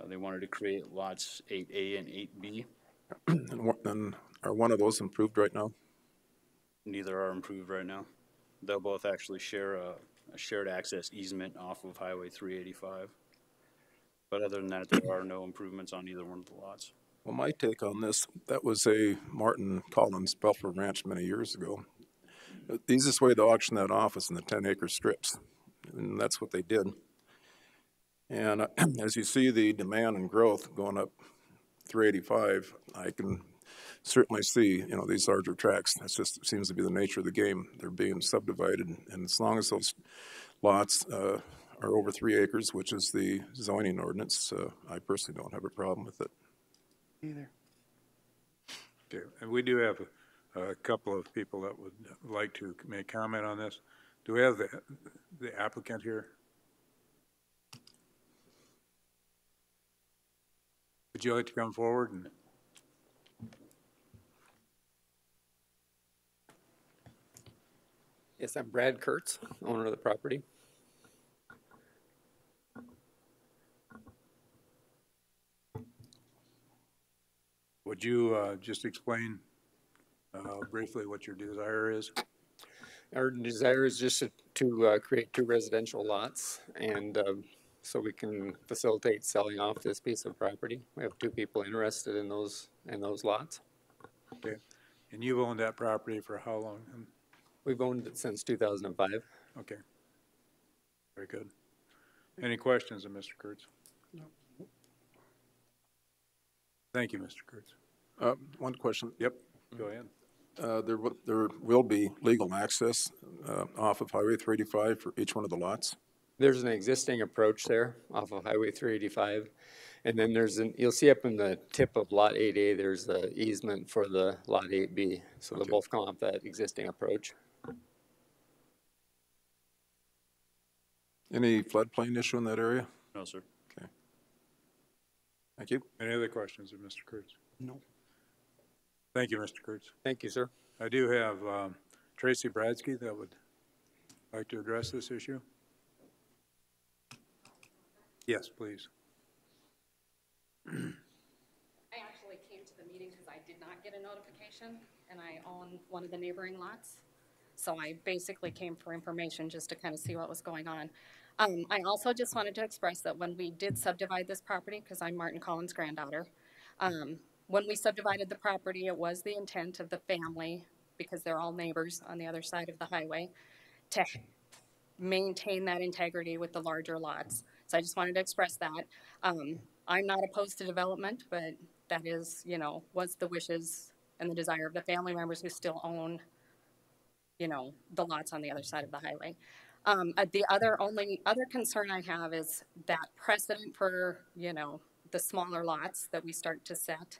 P: they wanted to create lots 8A and 8B.
C: And are one of those improved right now?
P: Neither are improved right now. They'll both actually share a shared access easement off of Highway 385. But other than that, there are no improvements on either one of the lots.
C: Well, my take on this, that was a Martin Collins Belford Ranch many years ago. The easiest way to auction that off is in the 10-acre strips, and that's what they did. And as you see the demand and growth going up 385, I can certainly see, these larger tracts. That just seems to be the nature of the game. They're being subdivided, and as long as those lots are over 3 acres, which is the zoning ordinance, I personally don't have a problem with it.
G: Either.
A: Okay, and we do have a couple of people that would like to make comment on this. Do we have the applicant here? Would you like to come forward?
Q: Yes, I'm Brad Kurtz, owner of the property.
A: Would you just explain briefly what your desire is?
Q: Our desire is just to create 2 residential lots, and so we can facilitate selling off this piece of property. We have 2 people interested in those lots.
A: Okay, and you've owned that property for how long?
Q: We've owned it since 2005.
A: Okay, very good. Any questions of Mr. Kurtz?
G: No.
A: Thank you, Mr. Kurtz.
C: One question.
A: Yep, go ahead.
C: There will be legal access off of Highway 385 for each one of the lots?
Q: There's an existing approach there off of Highway 385. And then you'll see up in the tip of Lot 8A, there's the easement for the Lot 8B. So they'll both come off that existing approach.
C: Any floodplain issue in that area?
P: No, sir.
C: Okay. Thank you.
A: Any other questions of Mr. Kurtz?
G: No.
A: Thank you, Mr. Kurtz.
Q: Thank you, sir.
A: I do have Tracy Bradsky that would like to address this issue. Yes, please.
R: I actually came to the meeting because I did not get a notification, and I own one of the neighboring lots. So I basically came for information just to kind of see what was going on. I also just wanted to express that when we did subdivide this property, because I'm Martin Collins' granddaughter, when we subdivided the property, it was the intent of the family, because they're all neighbors on the other side of the highway, to maintain that integrity with the larger lots. So I just wanted to express that. I'm not opposed to development, but that is, was the wishes and the desire of the family members who still own, the lots on the other side of the highway. The other concern I have is that precedent for, the smaller lots that we start to set.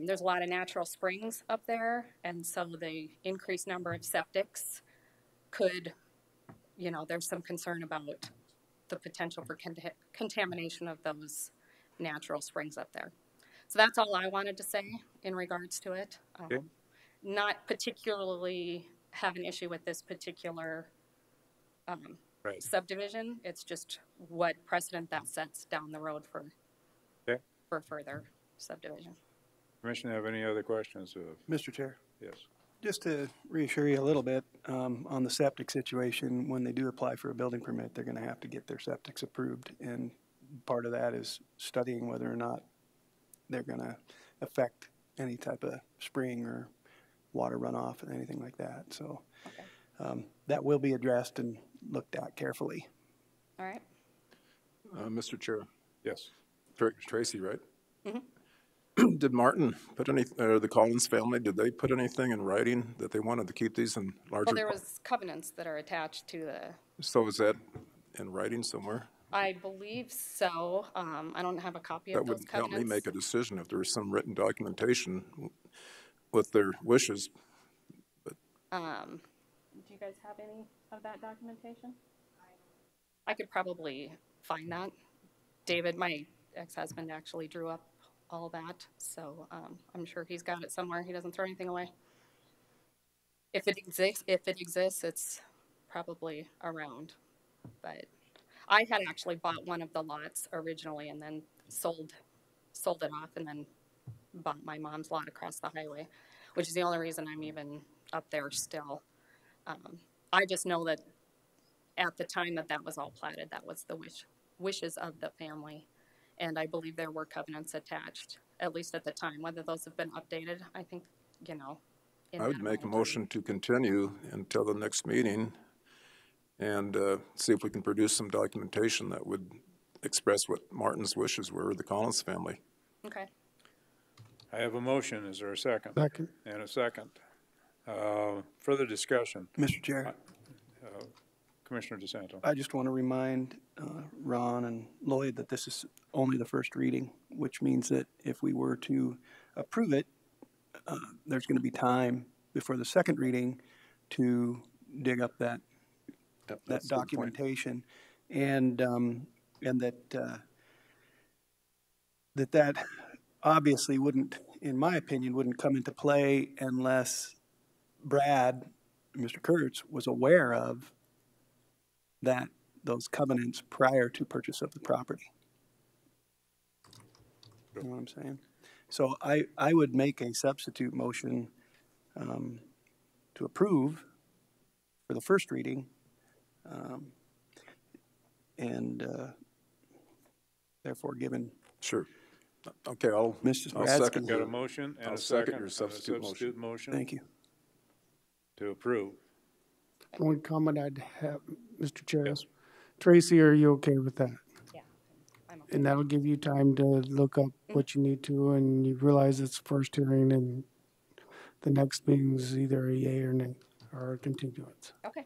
R: There's a lot of natural springs up there, and so the increased number of septics could, there's some concern about the potential for contamination of those natural springs up there. So that's all I wanted to say in regards to it.
A: Okay.
R: Not particularly have an issue with this particular subdivision. It's just what precedent that sets down the road for further subdivision.
A: Commissioner, have any other questions?
G: Mr. Chair.
A: Yes.
G: Just to reassure you a little bit, on the septic situation, when they do apply for a building permit, they're gonna have to get their septics approved. And part of that is studying whether or not they're gonna affect any type of spring or water runoff and anything like that. So that will be addressed and looked at carefully.
R: All right.
C: Mr. Chair.
A: Yes.
C: Tracy, right?
R: Mm-hmm.
C: Did Martin put the Collins family, did they put anything in writing that they wanted to keep these in larger?
R: Well, there was covenants that are attached to the.
C: So is that in writing somewhere?
R: I believe so. I don't have a copy of those covenants.
C: That would help me make a decision if there was some written documentation with their wishes. But
R: do you guys have any of that documentation? I could probably find that. David, my ex-husband, actually drew up all that, so I'm sure he's got it somewhere. He doesn't throw anything away. If it exists, it's probably around. But I had actually bought one of the lots originally and then sold it off and then bought my mom's lot across the highway, which is the only reason I'm even up there still. I just know that at the time that was all platted, that was the wishes of the family. And I believe there were covenants attached, at least at the time. Whether those have been updated, I think, you know.
C: I would make a motion to continue until the next meeting and see if we can produce some documentation that would express what Martin's wishes were, the Collins family.
R: Okay.
A: I have a motion. Is there a second?
K: Second.
A: And a second. Further discussion.
G: Mr. Chair.
A: Commissioner DeSanto.
G: I just want to remind Ron and Lloyd that this is only the first reading, which means that if we were to approve it, there's going to be time before the second reading to dig up that documentation, and that obviously wouldn't, in my opinion, wouldn't come into play unless Brad, Mr. Kurtz, was aware of those covenants prior to purchase of the property. You know what I'm saying? So I would make a substitute motion to approve for the first reading, and therefore given.
C: Sure. Okay, I'll second.
A: Got a motion and
C: I'll
A: a second.
C: your substitute
A: motion.
G: Thank you.
A: To approve.
K: One comment I'd have, Mr. Chair, is, Tracy, are you okay with that?
R: Yeah, I'm okay.
K: And that'll give you time to look up what you need to, and you realize it's first hearing, and the next meeting is either a yea or nay, or a continuance.
R: Okay.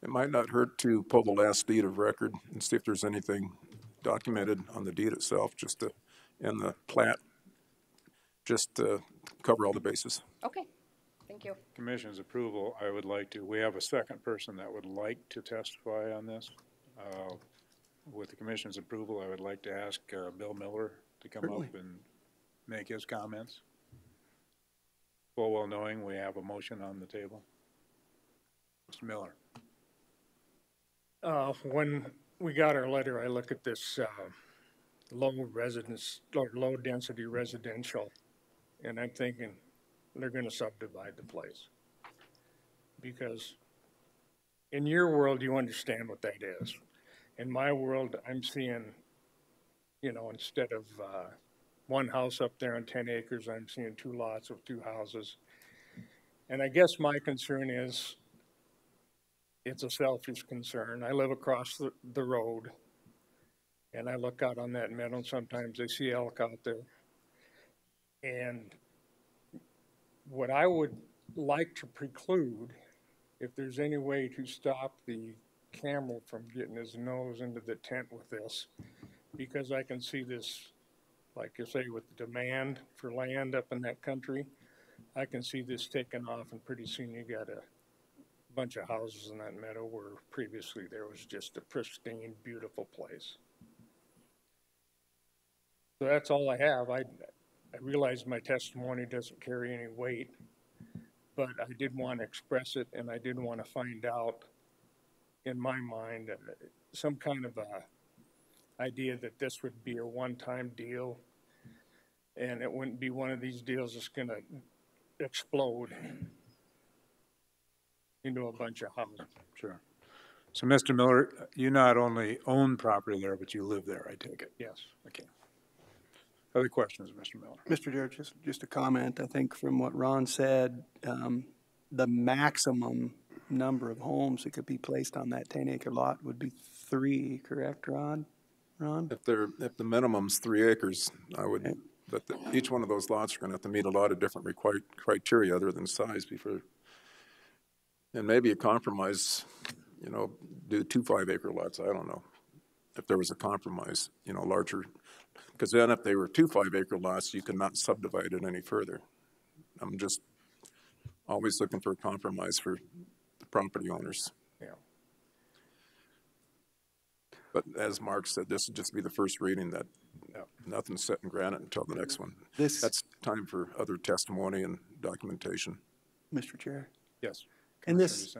C: It might not hurt to pull the last deed of record and see if there's anything documented on the deed itself, just to, in the plat, just to cover all the bases.
R: Okay. Thank you.
A: Commission's approval, I would like to, we have a second person that would like to testify on this. With the commission's approval, I would like to ask Bill Miller to come up and make his comments. Full well knowing we have a motion on the table. Mr. Miller.
S: When we got our letter, I look at this low residence or low density residential, and I'm thinking they're going to subdivide the place, because in your world you understand what that is. In my world, I'm seeing, you know, instead of one house up there on 10 acres, I'm seeing 2 lots with 2 houses. And I guess my concern is, it's a selfish concern. I live across the road, and I look out on that meadow, and sometimes I see elk out there. And what I would like to preclude, if there's any way to stop the camel from getting his nose into the tent with this, because I can see this, like you say, with the demand for land up in that country, I can see this taking off, and pretty soon you got a bunch of houses in that meadow where previously there was just a pristine, beautiful place. So that's all I have. I realize my testimony doesn't carry any weight, but I did want to express it, and I did want to find out, in my mind, some kind of a idea that this would be a one-time deal, and it wouldn't be one of these deals that's going to explode into a bunch of houses.
A: Sure. So, Mr. Miller, you not only own property there, but you live there, I take it?
S: Yes.
A: Okay. Other questions, Mr. Miller?
G: Mr. Chair, just a comment. I think from what Ron said, the maximum number of homes that could be placed on that 10-acre lot would be 3, correct, Ron?
C: If the minimum's 3 acres, I would, but each one of those lots are going to have to meet a lot of different criteria other than size before, and maybe a compromise, you know, do 2 5-acre lots. I don't know if there was a compromise, you know, larger, because then if they were 2 5-acre lots, you could not subdivide it any further. I'm just always looking for a compromise for the property owners.
S: Yeah.
C: But as Mark said, this would just be the first reading. That nothing's set in granite until the next one. That's time for other testimony and documentation.
G: Mr. Chair.
A: Yes.
G: And this,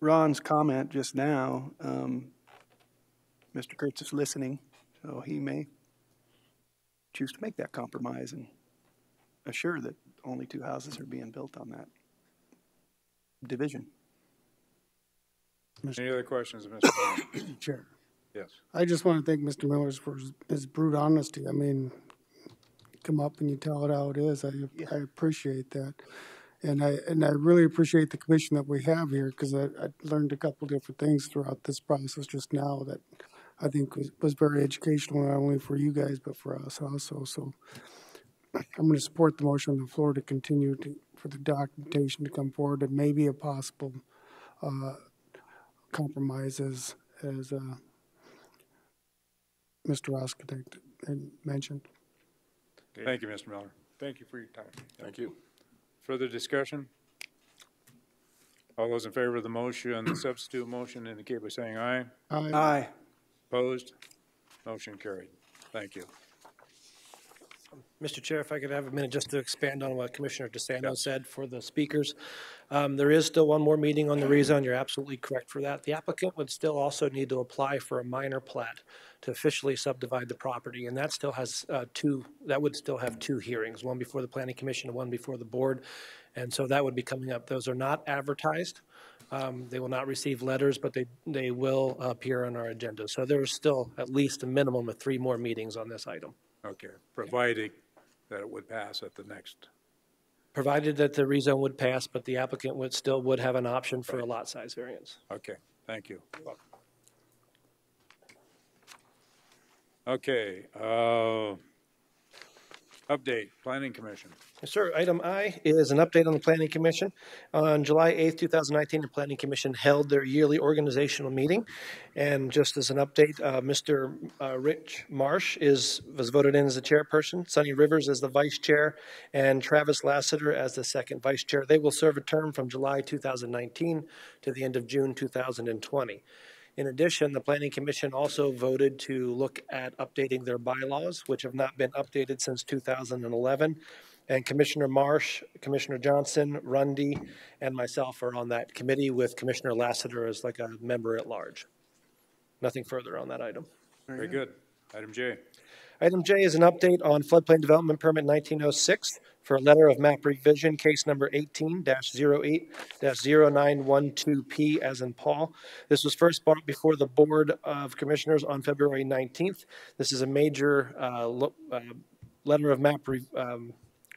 G: Ron's comment just now, Mr. Kurtz is listening, so he may choose to make that compromise and assure that only 2 houses are being built on that division.
A: Any other questions of Mr. Miller?
K: Chair.
A: Yes.
K: I just want to thank Mr. Miller for his brute honesty. I mean, come up and you tell it how it is. I appreciate that. And I really appreciate the commission that we have here, because I learned a couple different things throughout this process just now that I think was very educational, not only for you guys, but for us also. So I'm going to support the motion on the floor to continue for the documentation to come forward and maybe a possible compromise as Mr. Roskadek had mentioned.
A: Okay. Thank you, Mr. Miller.
S: Thank you for your time.
C: Thank you.
A: Further discussion? All those in favor of the motion, the substitute motion, indicate by saying aye.
G: Aye. Aye.
A: Opposed? Motion carried. Thank you.
N: Mr. Chair, if I could have a minute just to expand on what Commissioner DeSanto said for the speakers. There is still one more meeting on the rezone. You're absolutely correct for that. The applicant would still also need to apply for a minor plat to officially subdivide the property, and that still has that would still have 2 hearings, one before the Planning Commission and one before the board. And so that would be coming up. Those are not advertised. They will not receive letters, but they will appear on our agenda. So there's still at least a minimum of 3 more meetings on this item.
A: Okay, provided that it would pass at the next.
N: Provided that the rezone would pass, but the applicant would have an option for a lot size variance.
A: Okay, thank you. Okay, update, Planning Commission.
N: Yes, sir. Item I is an update on the Planning Commission. On July 8th, 2019, the Planning Commission held their yearly organizational meeting. And just as an update, Mr. Rich Marsh was voted in as the chairperson, Sonny Rivers as the vice chair, and Travis Lassiter as the second vice chair. They will serve a term from July 2019 to the end of June 2020. In addition, the Planning Commission also voted to look at updating their bylaws, which have not been updated since 2011. And Commissioner Marsh, Commissioner Johnson, Rundy, and myself are on that committee with Commissioner Lassiter as like a member at large. Nothing further on that item.
A: Very good. Item J.
N: Item J is an update on floodplain development permit 1906 for a letter of map revision, case number 18-08-0912P as in Paul. This was first brought before the Board of Commissioners on February 19th. This is a major letter of map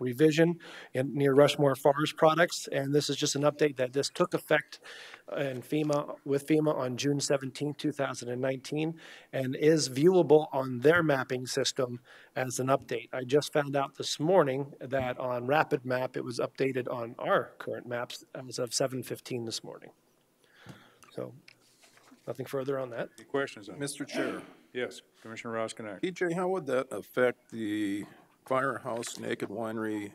N: revision near Rushmore Forest Products, and this is just an update that this took effect in FEMA on June 17, 2019, and is viewable on their mapping system as an update. I just found out this morning that on Rapid Map it was updated on our current maps as of 7:15 this morning. So nothing further on that.
A: Any questions on
C: Mr. Chair.
A: Yes, Commissioner Roskinek.
C: PJ, how would that affect the Firehouse, Naked Winery,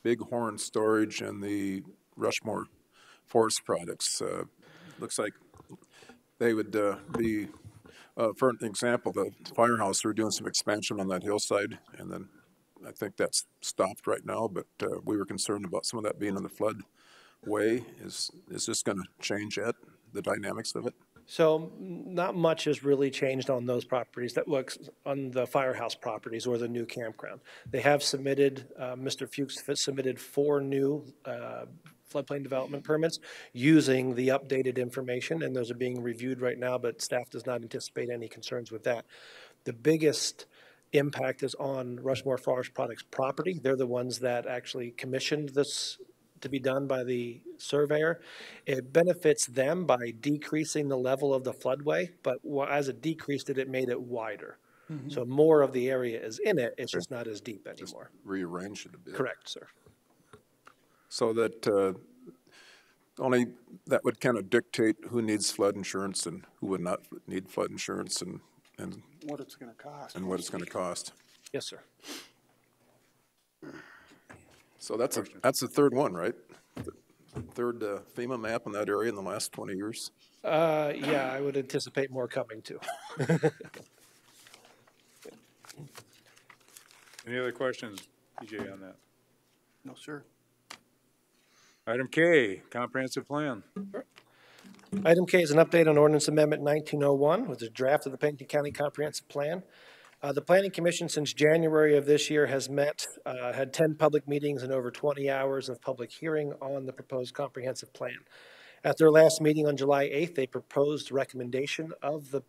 C: Bighorn Storage, and the Rushmore Forest Products? Looks like they would be, for an example, the Firehouse, they're doing some expansion on that hillside, and then I think that's stopped right now, but we were concerned about some of that being in the floodway. Is this going to change that, the dynamics of it?
N: So not much has really changed on those properties, that looks on the Firehouse properties or the new campground. They have submitted, Mr. Fuchs submitted 4 new floodplain development permits using the updated information, and those are being reviewed right now, but staff does not anticipate any concerns with that. The biggest impact is on Rushmore Forest Products property. They're the ones that actually commissioned this to be done by the surveyor. It benefits them by decreasing the level of the floodway, but as it decreased it, it made it wider. Mm-hmm. So more of the area is in it, it's just not as deep anymore.
C: Just rearrange it a bit.
N: Correct, sir.
C: So that that would kind of dictate who needs flood insurance and who would not need flood insurance, and
G: what it's going to cost.
C: And what it's going to cost.
N: Yes, sir.
C: So that's the third one, right? The third FEMA map in that area in the last 20 years?
N: Yeah, I would anticipate more coming too.
A: Any other questions, PJ, on that?
G: No, sir.
A: Item K, comprehensive plan.
N: Item K is an update on ordinance amendment 1901, which is a draft of the Pennington County Comprehensive Plan. The Planning Commission since January of this year has met, had 10 public meetings and over 20 hours of public hearing on the proposed comprehensive plan. At their last meeting on July 8th, they proposed recommendation of the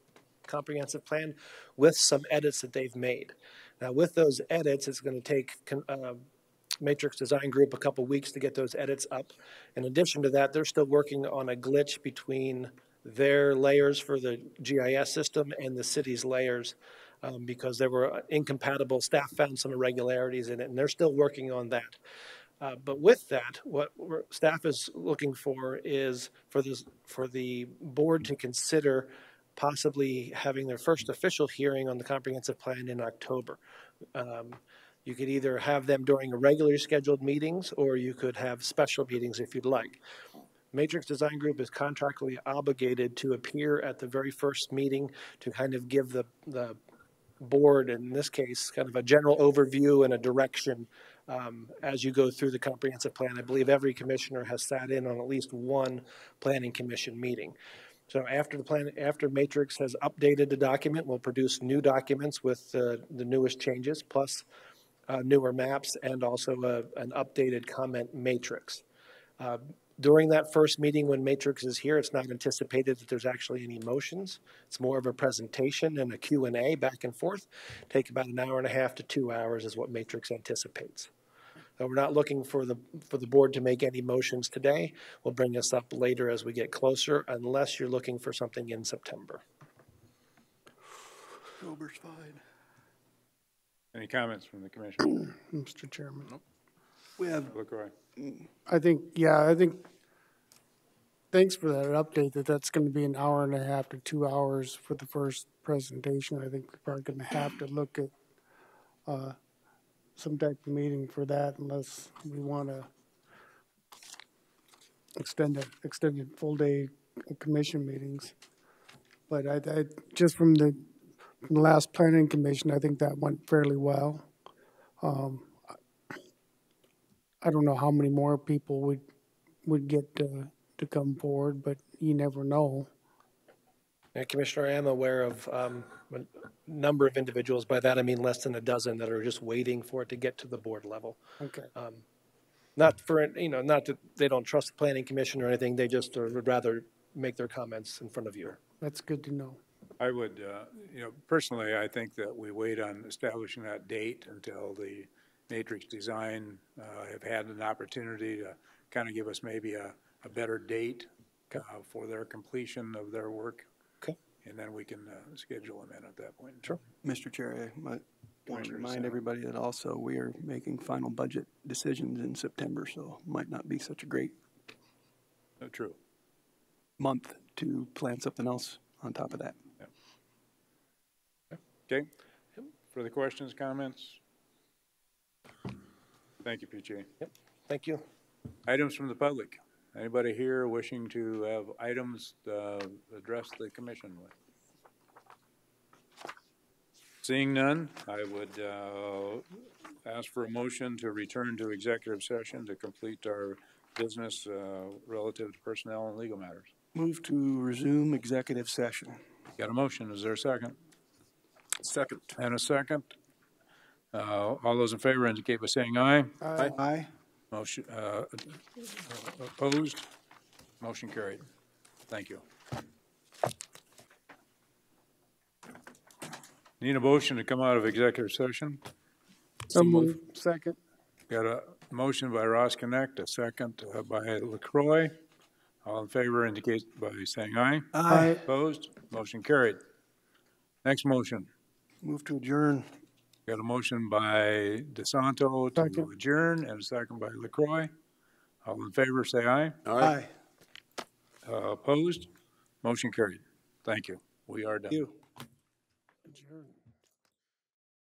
N: comprehensive plan with some edits that they've made. Now, with those edits, it's going to take Matrix Design Group a couple weeks to get those edits up. In addition to that, they're still working on a glitch between their layers for the GIS system and the city's layers because they were incompatible. Staff found some irregularities in it, and they're still working on that. But with that, what staff is looking for is for the board to consider possibly having their first official hearing on the comprehensive plan in October. You could either have them during a regularly scheduled meetings, or you could have special meetings if you'd like. Matrix Design Group is contractually obligated to appear at the very first meeting to kind of give the board, in this case, kind of a general overview and a direction as you go through the comprehensive plan. I believe every commissioner has sat in on at least one planning commission meeting. So after Matrix has updated the document, we'll produce new documents with the newest changes, plus newer maps and also an updated comment matrix. During that first meeting when Matrix is here, it's not anticipated that there's actually any motions. It's more of a presentation and a Q&A back and forth. Take about an hour and a half to 2 hours is what Matrix anticipates. So we're not looking for the board to make any motions today. We'll bring this up later as we get closer, unless you're looking for something in September.
G: October's fine.
A: Any comments from the commission?
K: Mr. Chairman.
A: Nope.
G: We have,
A: LaCroix.
K: I think, thanks for that update, that's going to be an hour and a half to 2 hours for the first presentation. I think we're probably going to have to look at some type of meeting for that, unless we want to extended full day commission meetings. But I just from the last planning commission, I think that went fairly well. I don't know how many more people would get to come forward, but you never know.
N: And Commissioner, I am aware of a number of individuals. By that I mean less than a dozen that are just waiting for it to get to the board level.
K: Okay.
N: Not that they don't trust the planning commission or anything. They just would rather make their comments in front of you.
K: That's good to know.
A: I would, personally, I think that we wait on establishing that date until the Matrix Design have had an opportunity to kind of give us maybe a better date for their completion of their work.
N: Okay.
A: And then we can schedule them in at that point.
N: Sure.
G: Mr. Chair, I might want to remind everybody that also we are making final budget decisions in September, so it might not be such a great
A: true
G: month to plan something else on top of that.
A: Yeah. Okay. Further questions, comments? Thank you, PJ.
N: Yep. Thank you.
A: Items from the public. Anybody here wishing to have items to address the commission with? Seeing none, I would ask for a motion to return to executive session to complete our business relative to personnel and legal matters.
G: Move to resume executive session.
A: Got a motion. Is there a second?
C: Second.
A: And a second. All those in favor indicate by saying aye.
G: Aye. Aye.
A: Motion, opposed? Motion carried. Thank you. Need a motion to come out of executive session?
K: So move. Second.
A: Got a motion by Ross Connect, a second by LaCroix. All in favor indicate by saying aye.
K: Aye.
A: Opposed? Motion carried. Next motion.
G: Move to adjourn.
A: Got a motion by DeSanto to adjourn and a second by LaCroix. All in favor say aye.
G: Aye.
A: Opposed? Motion carried. Thank you. We are done.
G: Thank you. Adjourn.